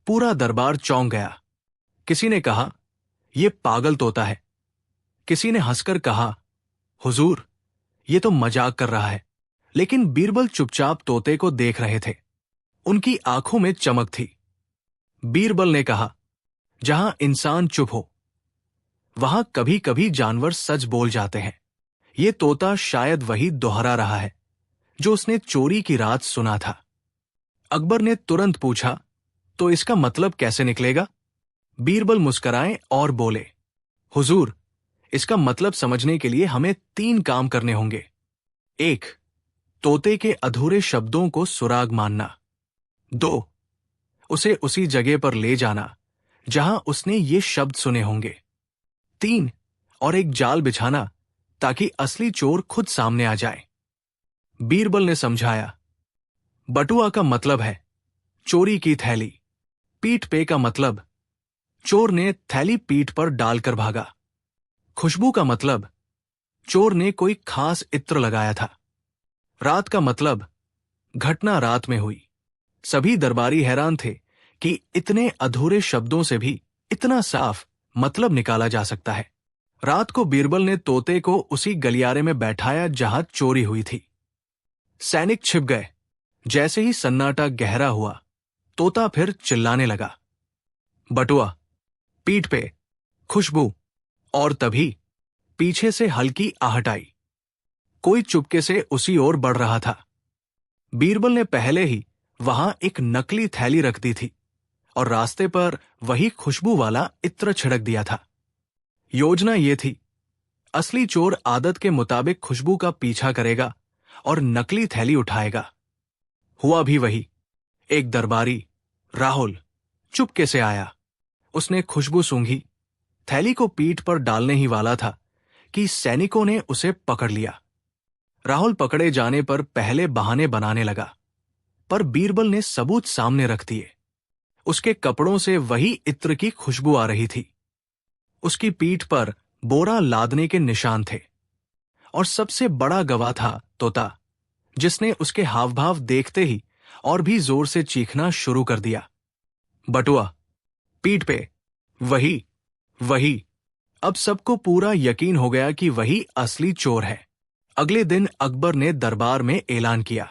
पूरा दरबार चौंक गया। किसी ने कहा, यह पागल तोता है। किसी ने हंसकर कहा, हुजूर, ये तो मजाक कर रहा है। लेकिन बीरबल चुपचाप तोते को देख रहे थे। उनकी आंखों में चमक थी। बीरबल ने कहा, जहां इंसान चुप हो, वहां कभी कभी जानवर सच बोल जाते हैं। ये तोता शायद वही दोहरा रहा है जो उसने चोरी की रात सुना था। अकबर ने तुरंत पूछा, तो इसका मतलब कैसे निकलेगा? बीरबल मुस्कुराए और बोले, हुजूर, इसका मतलब समझने के लिए हमें 3 काम करने होंगे। 1. तोते के अधूरे शब्दों को सुराग मानना। 2. उसे उसी जगह पर ले जाना जहां उसने ये शब्द सुने होंगे। 3. और एक जाल बिछाना ताकि असली चोर खुद सामने आ जाए। बीरबल ने समझाया, बटुआ का मतलब है चोरी की थैली। पीठ पे का मतलब चोर ने थैली पीठ पर डालकर भागा। खुशबू का मतलब चोर ने कोई खास इत्र लगाया था। रात का मतलब घटना रात में हुई। सभी दरबारी हैरान थे कि इतने अधूरे शब्दों से भी इतना साफ मतलब निकाला जा सकता है। रात को बीरबल ने तोते को उसी गलियारे में बैठाया जहां चोरी हुई थी। सैनिक छिप गए। जैसे ही सन्नाटा गहरा हुआ, तोता फिर चिल्लाने लगा, बटुआ, पीठ पे, खुशबू। और तभी पीछे से हल्की आहट आई। कोई चुपके से उसी ओर बढ़ रहा था। बीरबल ने पहले ही वहां एक नकली थैली रख दी थी और रास्ते पर वही खुशबू वाला इत्र छिड़क दिया था। योजना ये थी, असली चोर आदत के मुताबिक खुशबू का पीछा करेगा और नकली थैली उठाएगा। हुआ भी वही। एक दरबारी, राहुल, चुपके से आया। उसने खुशबू सूंघी, थैली को पीठ पर डालने ही वाला था कि सैनिकों ने उसे पकड़ लिया। राहुल पकड़े जाने पर पहले बहाने बनाने लगा, पर बीरबल ने सबूत सामने रख दिए। उसके कपड़ों से वही इत्र की खुशबू आ रही थी। उसकी पीठ पर बोरा लादने के निशान थे और सबसे बड़ा गवाह था तोता, जिसने उसके हावभाव देखते ही और भी जोर से चीखना शुरू कर दिया, बटुआ, पीठ पे, वही वही। अब सबको पूरा यकीन हो गया कि वही असली चोर है। अगले दिन अकबर ने दरबार में ऐलान किया,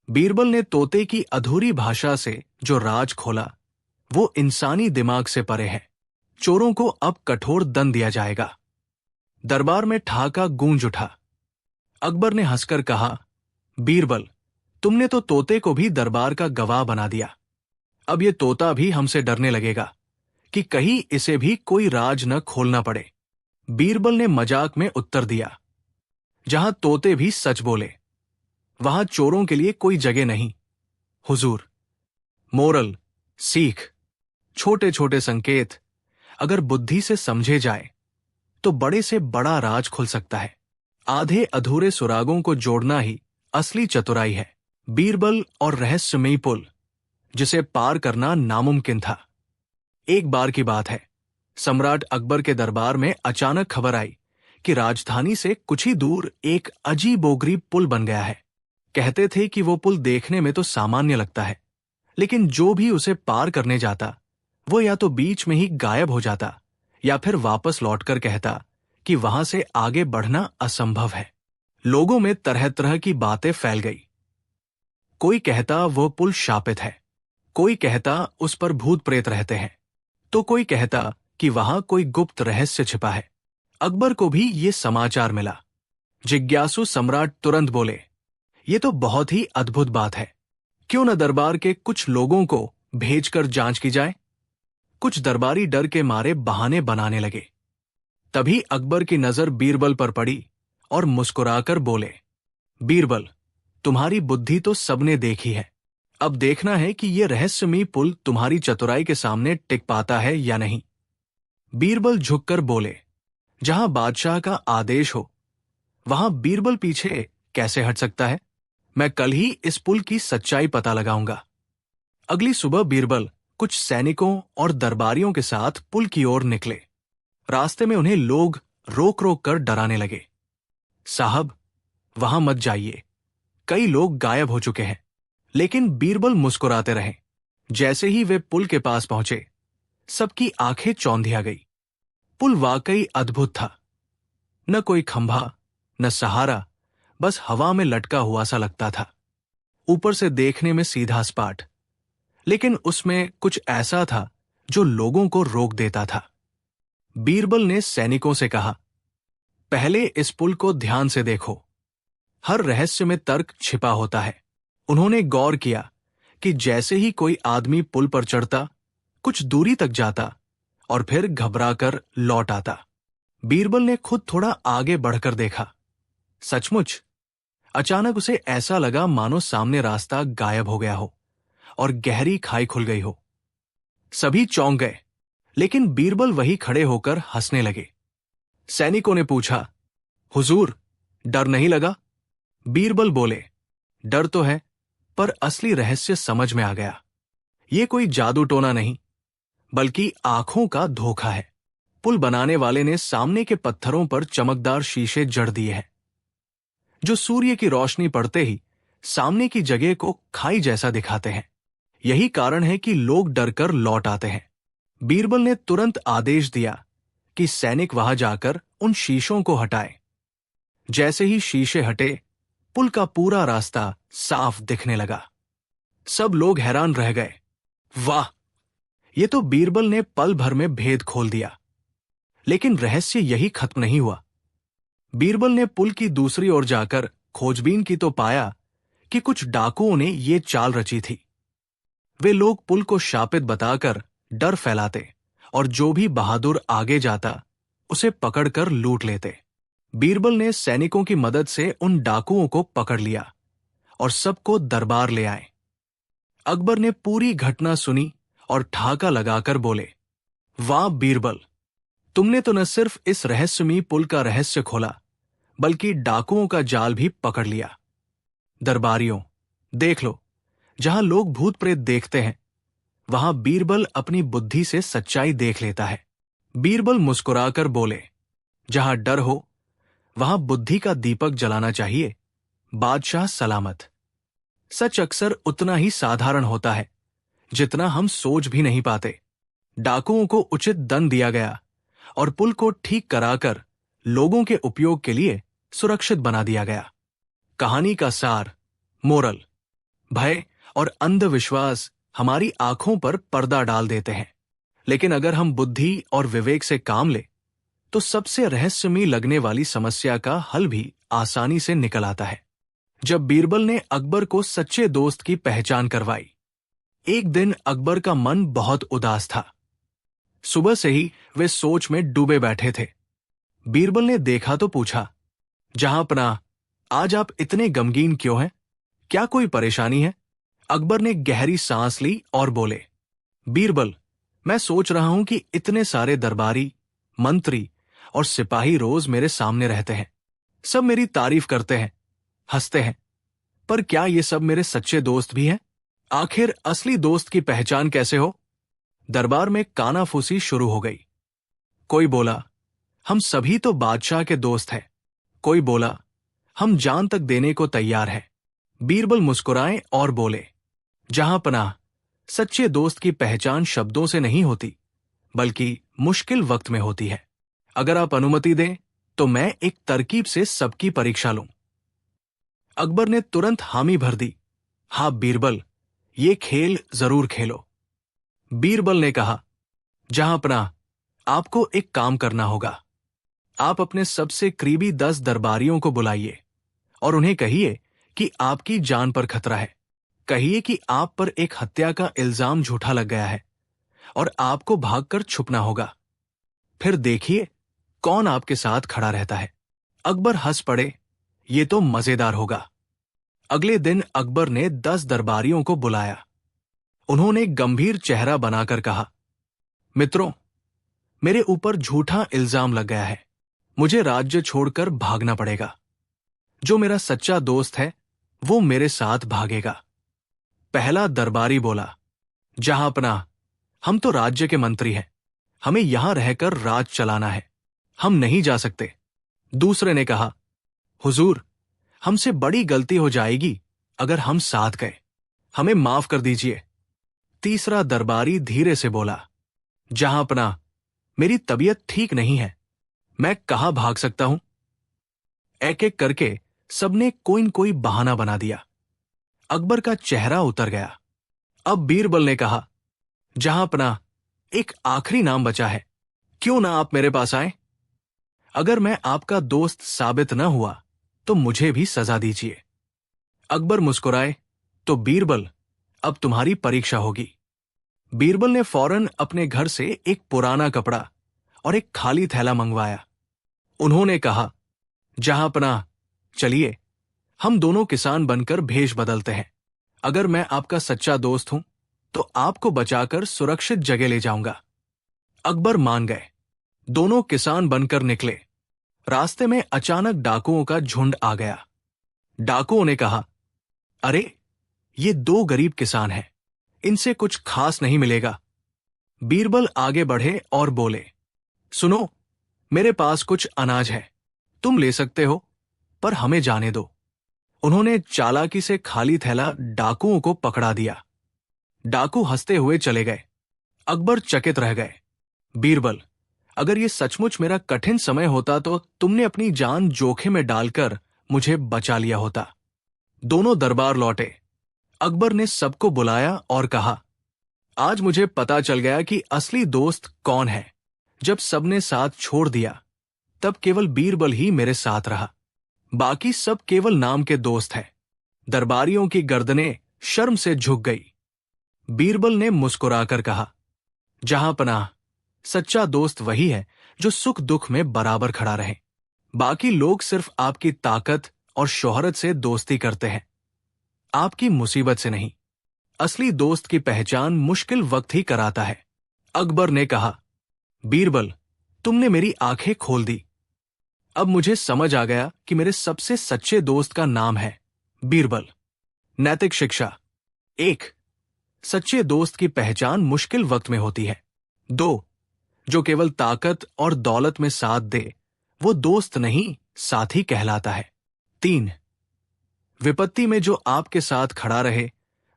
बीरबल ने तोते की अधूरी भाषा से जो राज खोला, वो इंसानी दिमाग से परे है। चोरों को अब कठोर दंड दिया जाएगा। दरबार में ठहाका गूंज उठा। अकबर ने हंसकर कहा, बीरबल, तुमने तो तोते को भी दरबार का गवाह बना दिया। अब ये तोता भी हमसे डरने लगेगा कि कहीं इसे भी कोई राज न खोलना पड़े। बीरबल ने मजाक में उत्तर दिया, जहां तोते भी सच बोले, वहां चोरों के लिए कोई जगह नहीं। हुजूर, मोरल, सीख, छोटे छोटे संकेत अगर बुद्धि से समझे जाए तो बड़े से बड़ा राज खुल सकता है। आधे अधूरे सुरागों को जोड़ना ही असली चतुराई है। बीरबल और रहस्यमयी पुल, जिसे पार करना नामुमकिन था। एक बार की बात है, सम्राट अकबर के दरबार में अचानक खबर आई कि राजधानी से कुछ ही दूर एक अजीबोगरीब पुल बन गया है। कहते थे कि वो पुल देखने में तो सामान्य लगता है, लेकिन जो भी उसे पार करने जाता वो या तो बीच में ही गायब हो जाता या फिर वापस लौटकर कहता कि वहां से आगे बढ़ना असंभव है। लोगों में तरह तरह की बातें फैल गई। कोई कहता वह पुल शापित है, कोई कहता उस पर भूत प्रेत रहते हैं, तो कोई कहता कि वहां कोई गुप्त रहस्य छिपा है। अकबर को भी ये समाचार मिला। जिज्ञासु सम्राट तुरंत बोले, ये तो बहुत ही अद्भुत बात है, क्यों न दरबार के कुछ लोगों को भेजकर जांच की जाए। कुछ दरबारी डर के मारे बहाने बनाने लगे। तभी अकबर की नजर बीरबल पर पड़ी और मुस्कुराकर बोले, बीरबल, तुम्हारी बुद्धि तो सबने देखी है, अब देखना है कि यह रहस्यमयी पुल तुम्हारी चतुराई के सामने टिक पाता है या नहीं। बीरबल झुककर बोले, जहां बादशाह का आदेश हो वहां बीरबल पीछे कैसे हट सकता है। मैं कल ही इस पुल की सच्चाई पता लगाऊंगा। अगली सुबह बीरबल कुछ सैनिकों और दरबारियों के साथ पुल की ओर निकले। रास्ते में उन्हें लोग रोक रोक कर डराने लगे, साहब, वहां मत जाइए, कई लोग गायब हो चुके हैं। लेकिन बीरबल मुस्कुराते रहे। जैसे ही वे पुल के पास पहुंचे, सबकी आंखें चौंधिया गई। पुल वाकई अद्भुत था। न कोई खंभा, न सहारा, बस हवा में लटका हुआ सा लगता था। ऊपर से देखने में सीधा सपाट, लेकिन उसमें कुछ ऐसा था जो लोगों को रोक देता था। बीरबल ने सैनिकों से कहा, पहले इस पुल को ध्यान से देखो, हर रहस्य में तर्क छिपा होता है। उन्होंने गौर किया कि जैसे ही कोई आदमी पुल पर चढ़ता, कुछ दूरी तक जाता और फिर घबराकर लौट आता। बीरबल ने खुद थोड़ा आगे बढ़कर देखा। सचमुच, अचानक उसे ऐसा लगा मानो सामने रास्ता गायब हो गया हो और गहरी खाई खुल गई हो। सभी चौंक गए, लेकिन बीरबल वही खड़े होकर हंसने लगे। सैनिकों ने पूछा, हुजूर, डर नहीं लगा? बीरबल बोले, डर तो है, पर असली रहस्य समझ में आ गया। ये कोई जादू टोना नहीं, बल्कि आंखों का धोखा है। पुल बनाने वाले ने सामने के पत्थरों पर चमकदार शीशे जड़ दिए हैं, जो सूर्य की रोशनी पड़ते ही सामने की जगह को खाई जैसा दिखाते हैं। यही कारण है कि लोग डरकर लौट आते हैं। बीरबल ने तुरंत आदेश दिया कि सैनिक वहां जाकर उन शीशों को हटाए। जैसे ही शीशे हटे, पुल का पूरा रास्ता साफ दिखने लगा। सब लोग हैरान रह गए। वाह, ये तो बीरबल ने पल भर में भेद खोल दिया। लेकिन रहस्य यही खत्म नहीं हुआ। बीरबल ने पुल की दूसरी ओर जाकर खोजबीन की तो पाया कि कुछ डाकुओं ने ये चाल रची थी। वे लोग पुल को शापित बताकर डर फैलाते और जो भी बहादुर आगे जाता उसे पकड़कर लूट लेते। बीरबल ने सैनिकों की मदद से उन डाकुओं को पकड़ लिया और सबको दरबार ले आए। अकबर ने पूरी घटना सुनी और ठाका लगाकर बोले, वाह बीरबल, तुमने तो न सिर्फ इस रहस्यमयी पुल का रहस्य खोला, बल्कि डाकुओं का जाल भी पकड़ लिया। दरबारियों, देख लो, जहां लोग भूत प्रेत देखते हैं, वहां बीरबल अपनी बुद्धि से सच्चाई देख लेता है। बीरबल मुस्कुराकर बोले, जहां डर हो वहां बुद्धि का दीपक जलाना चाहिए, बादशाह सलामत। सच अक्सर उतना ही साधारण होता है जितना हम सोच भी नहीं पाते। डाकुओं को उचित दंड दिया गया और पुल को ठीक कराकर लोगों के उपयोग के लिए सुरक्षित बना दिया गया। कहानी का सार, मोरल, भय और अंधविश्वास हमारी आंखों पर पर्दा डाल देते हैं, लेकिन अगर हम बुद्धि और विवेक से काम ले तो सबसे रहस्यमयी लगने वाली समस्या का हल भी आसानी से निकल आता है। जब बीरबल ने अकबर को सच्चे दोस्त की पहचान करवाई। एक दिन अकबर का मन बहुत उदास था। सुबह से ही वे सोच में डूबे बैठे थे। बीरबल ने देखा तो पूछा, जहांपनाह, आज आप इतने गमगीन क्यों हैं? क्या कोई परेशानी है? अकबर ने गहरी सांस ली और बोले, बीरबल, मैं सोच रहा हूं कि इतने सारे दरबारी, मंत्री और सिपाही रोज मेरे सामने रहते हैं। सब मेरी तारीफ करते हैं, हंसते हैं, पर क्या ये सब मेरे सच्चे दोस्त भी हैं? आखिर असली दोस्त की पहचान कैसे हो? दरबार में कानाफूसी शुरू हो गई। कोई बोला, हम सभी तो बादशाह के दोस्त हैं। कोई बोला, हम जान तक देने को तैयार हैं। बीरबल मुस्कुराए और बोले, जहांपनाह, सच्चे दोस्त की पहचान शब्दों से नहीं होती, बल्कि मुश्किल वक्त में होती है। अगर आप अनुमति दें तो मैं एक तरकीब से सबकी परीक्षा लूं। अकबर ने तुरंत हामी भर दी, हाँ बीरबल, ये खेल जरूर खेलो। बीरबल ने कहा, जहांपनाह, आपको एक काम करना होगा। आप अपने सबसे करीबी 10 दरबारियों को बुलाइए और उन्हें कहिए कि आपकी जान पर खतरा है। कहिए कि आप पर एक हत्या का इल्जाम झूठा लग गया है और आपको भागकर छुपना होगा। फिर देखिए कौन आपके साथ खड़ा रहता है। अकबर हंस पड़े, ये तो मजेदार होगा। अगले दिन अकबर ने 10 दरबारियों को बुलाया। उन्होंने गंभीर चेहरा बनाकर कहा, मित्रों, मेरे ऊपर झूठा इल्जाम लग गया है। मुझे राज्य छोड़कर भागना पड़ेगा। जो मेरा सच्चा दोस्त है वो मेरे साथ भागेगा। पहला दरबारी बोला, जहांपनाह, हम तो राज्य के मंत्री हैं। हमें यहां रहकर राज चलाना है। हम नहीं जा सकते। दूसरे ने कहा, हुजूर, हमसे बड़ी गलती हो जाएगी अगर हम साथ गए। हमें माफ कर दीजिए। तीसरा दरबारी धीरे से बोला, जहांपनाह, मेरी तबीयत ठीक नहीं है। मैं कहां भाग सकता हूं? एक एक करके सबने कोई न कोई बहाना बना दिया। अकबर का चेहरा उतर गया। अब बीरबल ने कहा, जहांपनाह, एक आखिरी नाम बचा है। क्यों ना आप मेरे पास आए? अगर मैं आपका दोस्त साबित न हुआ तो मुझे भी सजा दीजिए। अकबर मुस्कुराए, तो बीरबल, अब तुम्हारी परीक्षा होगी। बीरबल ने फौरन अपने घर से एक पुराना कपड़ा और एक खाली थैला मंगवाया। उन्होंने कहा, जहांपनाह, चलिए हम दोनों किसान बनकर भेष बदलते हैं। अगर मैं आपका सच्चा दोस्त हूं तो आपको बचाकर सुरक्षित जगह ले जाऊंगा। अकबर मान गए। दोनों किसान बनकर निकले। रास्ते में अचानक डाकुओं का झुंड आ गया। डाकुओं ने कहा, अरे, ये 2 गरीब किसान हैं, इनसे कुछ खास नहीं मिलेगा। बीरबल आगे बढ़े और बोले, सुनो, मेरे पास कुछ अनाज है, तुम ले सकते हो, पर हमें जाने दो। उन्होंने चालाकी से खाली थैला डाकुओं को पकड़ा दिया। डाकू हंसते हुए चले गए। अकबर चकित रह गए। बीरबल, अगर ये सचमुच मेरा कठिन समय होता तो तुमने अपनी जान जोखिम में डालकर मुझे बचा लिया होता। दोनों दरबार लौटे। अकबर ने सबको बुलाया और कहा, आज मुझे पता चल गया कि असली दोस्त कौन है। जब सबने साथ छोड़ दिया तब केवल बीरबल ही मेरे साथ रहा। बाकी सब केवल नाम के दोस्त हैं। दरबारियों की गर्दनें शर्म से झुक गई। बीरबल ने मुस्कुराकर कहा, जहांपनाह, सच्चा दोस्त वही है जो सुख दुख में बराबर खड़ा रहे। बाकी लोग सिर्फ आपकी ताकत और शोहरत से दोस्ती करते हैं, आपकी मुसीबत से नहीं। असली दोस्त की पहचान मुश्किल वक्त ही कराता है। अकबर ने कहा, बीरबल, तुमने मेरी आंखें खोल दी। अब मुझे समझ आ गया कि मेरे सबसे सच्चे दोस्त का नाम है बीरबल। नैतिक शिक्षा: 1. सच्चे दोस्त की पहचान मुश्किल वक्त में होती है। 2. जो केवल ताकत और दौलत में साथ दे वो दोस्त नहीं, साथी कहलाता है। 3. विपत्ति में जो आपके साथ खड़ा रहे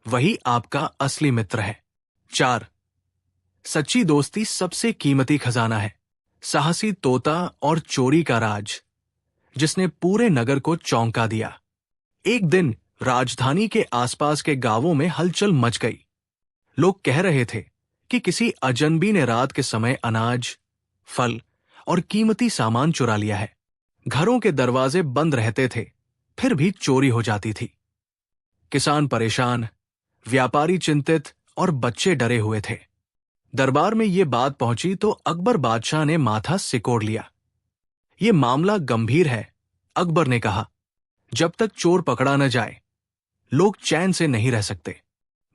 वही आपका असली मित्र है। 4. सच्ची दोस्ती सबसे कीमती खजाना है। साहसी तोता और चोरी का राज, जिसने पूरे नगर को चौंका दिया। एक दिन राजधानी के आसपास के गांवों में हलचल मच गई। लोग कह रहे थे कि किसी अजनबी ने रात के समय अनाज, फल और कीमती सामान चुरा लिया है। घरों के दरवाजे बंद रहते थे, फिर भी चोरी हो जाती थी। किसान परेशान, व्यापारी चिंतित और बच्चे डरे हुए थे। दरबार में ये बात पहुंची तो अकबर बादशाह ने माथा सिकोड़ लिया। ये मामला गंभीर है, अकबर ने कहा। जब तक चोर पकड़ा न जाए, लोग चैन से नहीं रह सकते।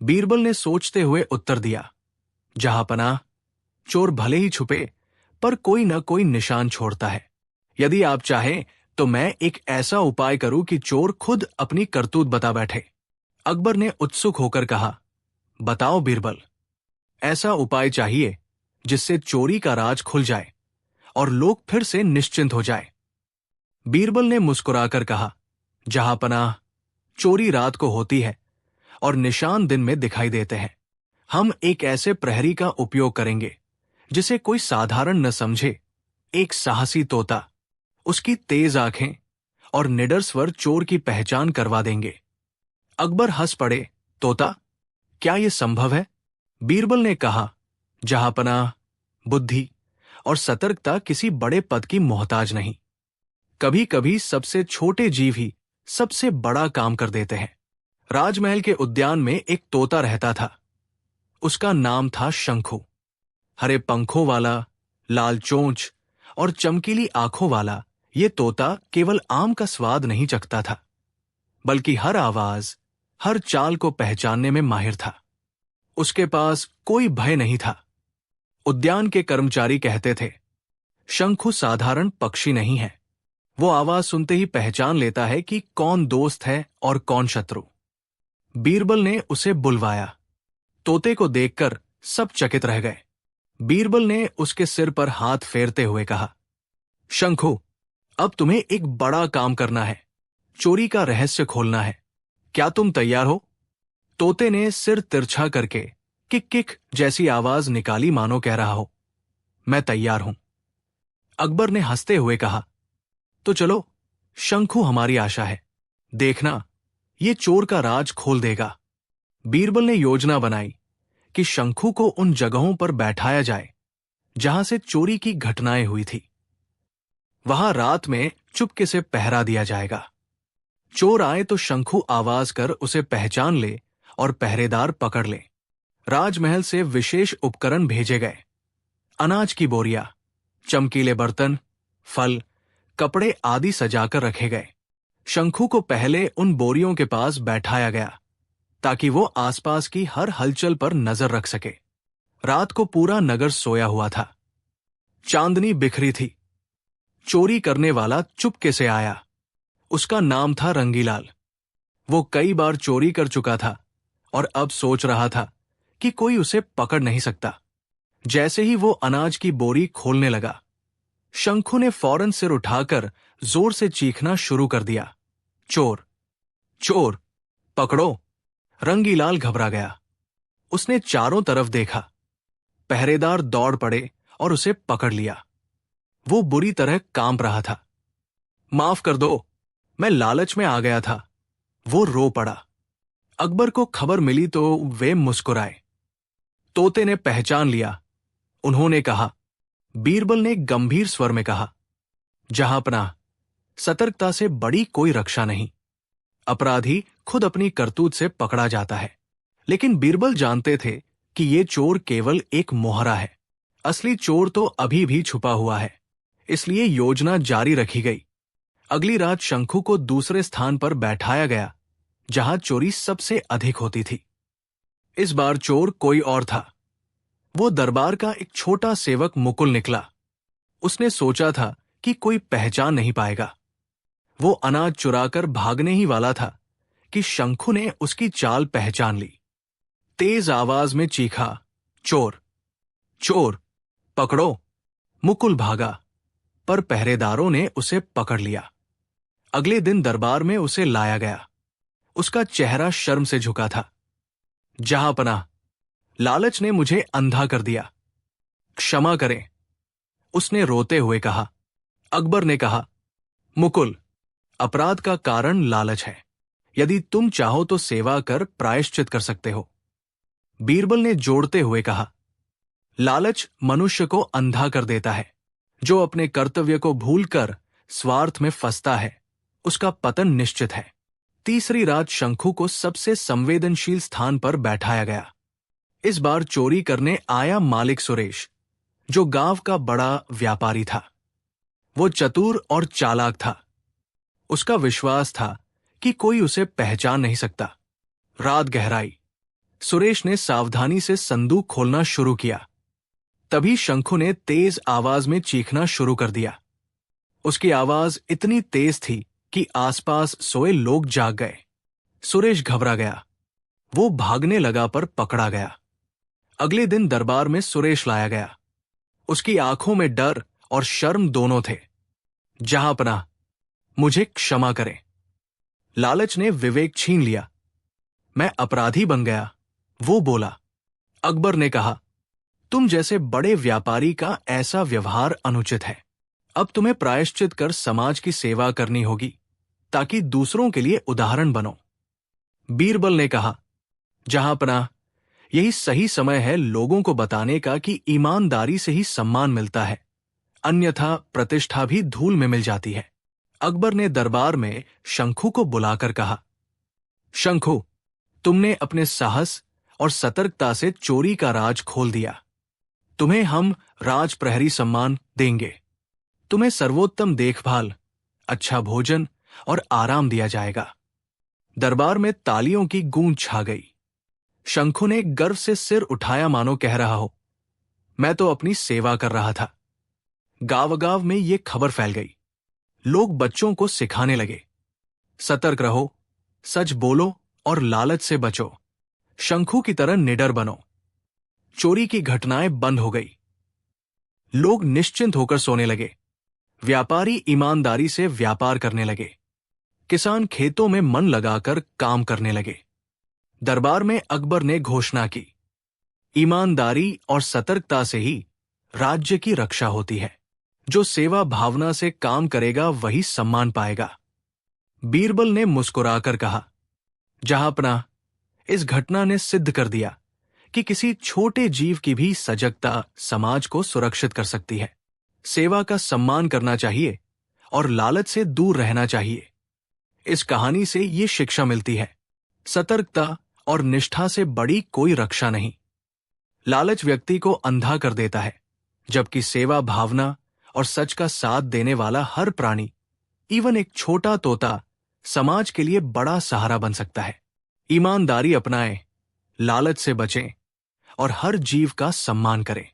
बीरबल ने सोचते हुए उत्तर दिया, जहांपनाह, चोर भले ही छुपे, पर कोई न कोई निशान छोड़ता है। यदि आप चाहें तो मैं एक ऐसा उपाय करूं कि चोर खुद अपनी करतूत बता बैठे। अकबर ने उत्सुक होकर कहा, बताओ बीरबल। ऐसा उपाय चाहिए जिससे चोरी का राज खुल जाए और लोग फिर से निश्चिंत हो जाए। बीरबल ने मुस्कुराकर कहा, जहांपनाह, चोरी रात को होती है और निशान दिन में दिखाई देते हैं। हम एक ऐसे प्रहरी का उपयोग करेंगे जिसे कोई साधारण न समझे। एक साहसी तोता, उसकी तेज आंखें और निडर स्वर चोर की पहचान करवा देंगे। अकबर हंस पड़े, तोता? क्या यह संभव है? बीरबल ने कहा, जहांपनाह, बुद्धि और सतर्कता किसी बड़े पद की मोहताज नहीं। कभी कभी सबसे छोटे जीव ही सबसे बड़ा काम कर देते हैं। राजमहल के उद्यान में एक तोता रहता था। उसका नाम था शंखू। हरे पंखों वाला, लाल चोंच और चमकीली आंखों वाला ये तोता केवल आम का स्वाद नहीं चखता था, बल्कि हर आवाज, हर चाल को पहचानने में माहिर था। उसके पास कोई भय नहीं था। उद्यान के कर्मचारी कहते थे, शंखू साधारण पक्षी नहीं है। वो आवाज सुनते ही पहचान लेता है कि कौन दोस्त है और कौन शत्रु। बीरबल ने उसे बुलवाया। तोते को देखकर सब चकित रह गए। बीरबल ने उसके सिर पर हाथ फेरते हुए कहा, शंखू, अब तुम्हें एक बड़ा काम करना है। चोरी का रहस्य खोलना है। क्या तुम तैयार हो? तोते ने सिर तिरछा करके किक किक जैसी आवाज निकाली, मानो कह रहा हो, मैं तैयार हूं। अकबर ने हंसते हुए कहा, तो चलो, शंखू हमारी आशा है। देखना, ये चोर का राज खोल देगा। बीरबल ने योजना बनाई कि शंखू को उन जगहों पर बैठाया जाए जहां से चोरी की घटनाएं हुई थी। वहां रात में चुपके से पहरा दिया जाएगा। चोर आए तो शंखू आवाज कर उसे पहचान ले और पहरेदार पकड़ ले। राजमहल से विशेष उपकरण भेजे गए। अनाज की बोरियां, चमकीले बर्तन, फल, कपड़े आदि सजाकर रखे गए। शंखू को पहले उन बोरियों के पास बैठाया गया ताकि वो आसपास की हर हलचल पर नजर रख सके। रात को पूरा नगर सोया हुआ था। चांदनी बिखरी थी। चोरी करने वाला चुपके से आया। उसका नाम था रंगीलाल। वो कई बार चोरी कर चुका था और अब सोच रहा था कि कोई उसे पकड़ नहीं सकता। जैसे ही वो अनाज की बोरी खोलने लगा, शंखू ने फौरन सिर उठाकर जोर से चीखना शुरू कर दिया, चोर, चोर, पकड़ो। रंगीलाल घबरा गया। उसने चारों तरफ देखा। पहरेदार दौड़ पड़े और उसे पकड़ लिया। वो बुरी तरह कांप रहा था। माफ कर दो, मैं लालच में आ गया था। वो रो पड़ा। अकबर को खबर मिली तो वे मुस्कुराए। तोते ने पहचान लिया। उन्होंने कहा, बीरबल ने गंभीर स्वर में कहा, जहांपनाह, सतर्कता से बड़ी कोई रक्षा नहीं। अपराधी खुद अपनी करतूत से पकड़ा जाता है। लेकिन बीरबल जानते थे कि ये चोर केवल एक मोहरा है। असली चोर तो अभी भी छुपा हुआ है। इसलिए योजना जारी रखी गई। अगली रात शंखू को दूसरे स्थान पर बैठाया गया जहां चोरी सबसे अधिक होती थी। इस बार चोर कोई और था। वो दरबार का एक छोटा सेवक मुकुल निकला। उसने सोचा था कि कोई पहचान नहीं पाएगा। वो अनाज चुराकर भागने ही वाला था कि शंखू ने उसकी चाल पहचान ली। तेज आवाज में चीखा, चोर, चोर, पकड़ो। मुकुल भागा, पर पहरेदारों ने उसे पकड़ लिया। अगले दिन दरबार में उसे लाया गया। उसका चेहरा शर्म से झुका था। जहांपनाह, लालच ने मुझे अंधा कर दिया। क्षमा करें, उसने रोते हुए कहा। अकबर ने कहा, मुकुल, अपराध का कारण लालच है। यदि तुम चाहो तो सेवा कर प्रायश्चित कर सकते हो। बीरबल ने जोड़ते हुए कहा, लालच मनुष्य को अंधा कर देता है। जो अपने कर्तव्य को भूलकर स्वार्थ में फंसता है, उसका पतन निश्चित है। तीसरी रात शंखू को सबसे संवेदनशील स्थान पर बैठाया गया। इस बार चोरी करने आया मालिक सुरेश, जो गांव का बड़ा व्यापारी था। वो चतुर और चालाक था। उसका विश्वास था कि कोई उसे पहचान नहीं सकता। रात गहराई। सुरेश ने सावधानी से संदूक खोलना शुरू किया। तभी शंखू ने तेज आवाज में चीखना शुरू कर दिया। उसकी आवाज इतनी तेज थी कि आसपास सोए लोग जाग गए। सुरेश घबरा गया। वो भागने लगा पर पकड़ा गया। अगले दिन दरबार में सुरेश लाया गया। उसकी आंखों में डर और शर्म दोनों थे। जहांपनाह, मुझे क्षमा करें। लालच ने विवेक छीन लिया। मैं अपराधी बन गया, वो बोला। अकबर ने कहा, तुम जैसे बड़े व्यापारी का ऐसा व्यवहार अनुचित है। अब तुम्हें प्रायश्चित कर समाज की सेवा करनी होगी, ताकि दूसरों के लिए उदाहरण बनो। बीरबल ने कहा, जहांपनाह, यही सही समय है लोगों को बताने का कि ईमानदारी से ही सम्मान मिलता है, अन्यथा प्रतिष्ठा भी धूल में मिल जाती है। अकबर ने दरबार में शंखू को बुलाकर कहा, शंखू, तुमने अपने साहस और सतर्कता से चोरी का राज खोल दिया। तुम्हें हम राज प्रहरी सम्मान देंगे। तुम्हें सर्वोत्तम देखभाल, अच्छा भोजन और आराम दिया जाएगा। दरबार में तालियों की गूंज छा गई। शंखू ने गर्व से सिर उठाया मानो कह रहा हो, मैं तो अपनी सेवा कर रहा था। गांव-गांव में ये खबर फैल गई। लोग बच्चों को सिखाने लगे, सतर्क रहो, सच बोलो और लालच से बचो। शंखू की तरह निडर बनो। चोरी की घटनाएं बंद हो गई। लोग निश्चिंत होकर सोने लगे। व्यापारी ईमानदारी से व्यापार करने लगे। किसान खेतों में मन लगाकर काम करने लगे। दरबार में अकबर ने घोषणा की, ईमानदारी और सतर्कता से ही राज्य की रक्षा होती है। जो सेवा भावना से काम करेगा वही सम्मान पाएगा। बीरबल ने मुस्कुराकर कहा, जहांपनाह, इस घटना ने सिद्ध कर दिया कि किसी छोटे जीव की भी सजगता समाज को सुरक्षित कर सकती है। सेवा का सम्मान करना चाहिए और लालच से दूर रहना चाहिए। इस कहानी से ये शिक्षा मिलती है, सतर्कता और निष्ठा से बड़ी कोई रक्षा नहीं। लालच व्यक्ति को अंधा कर देता है, जबकि सेवा भावना और सच का साथ देने वाला हर प्राणी, इवन एक छोटा तोता, समाज के लिए बड़ा सहारा बन सकता है। ईमानदारी अपनाएं, लालच से बचें और हर जीव का सम्मान करें।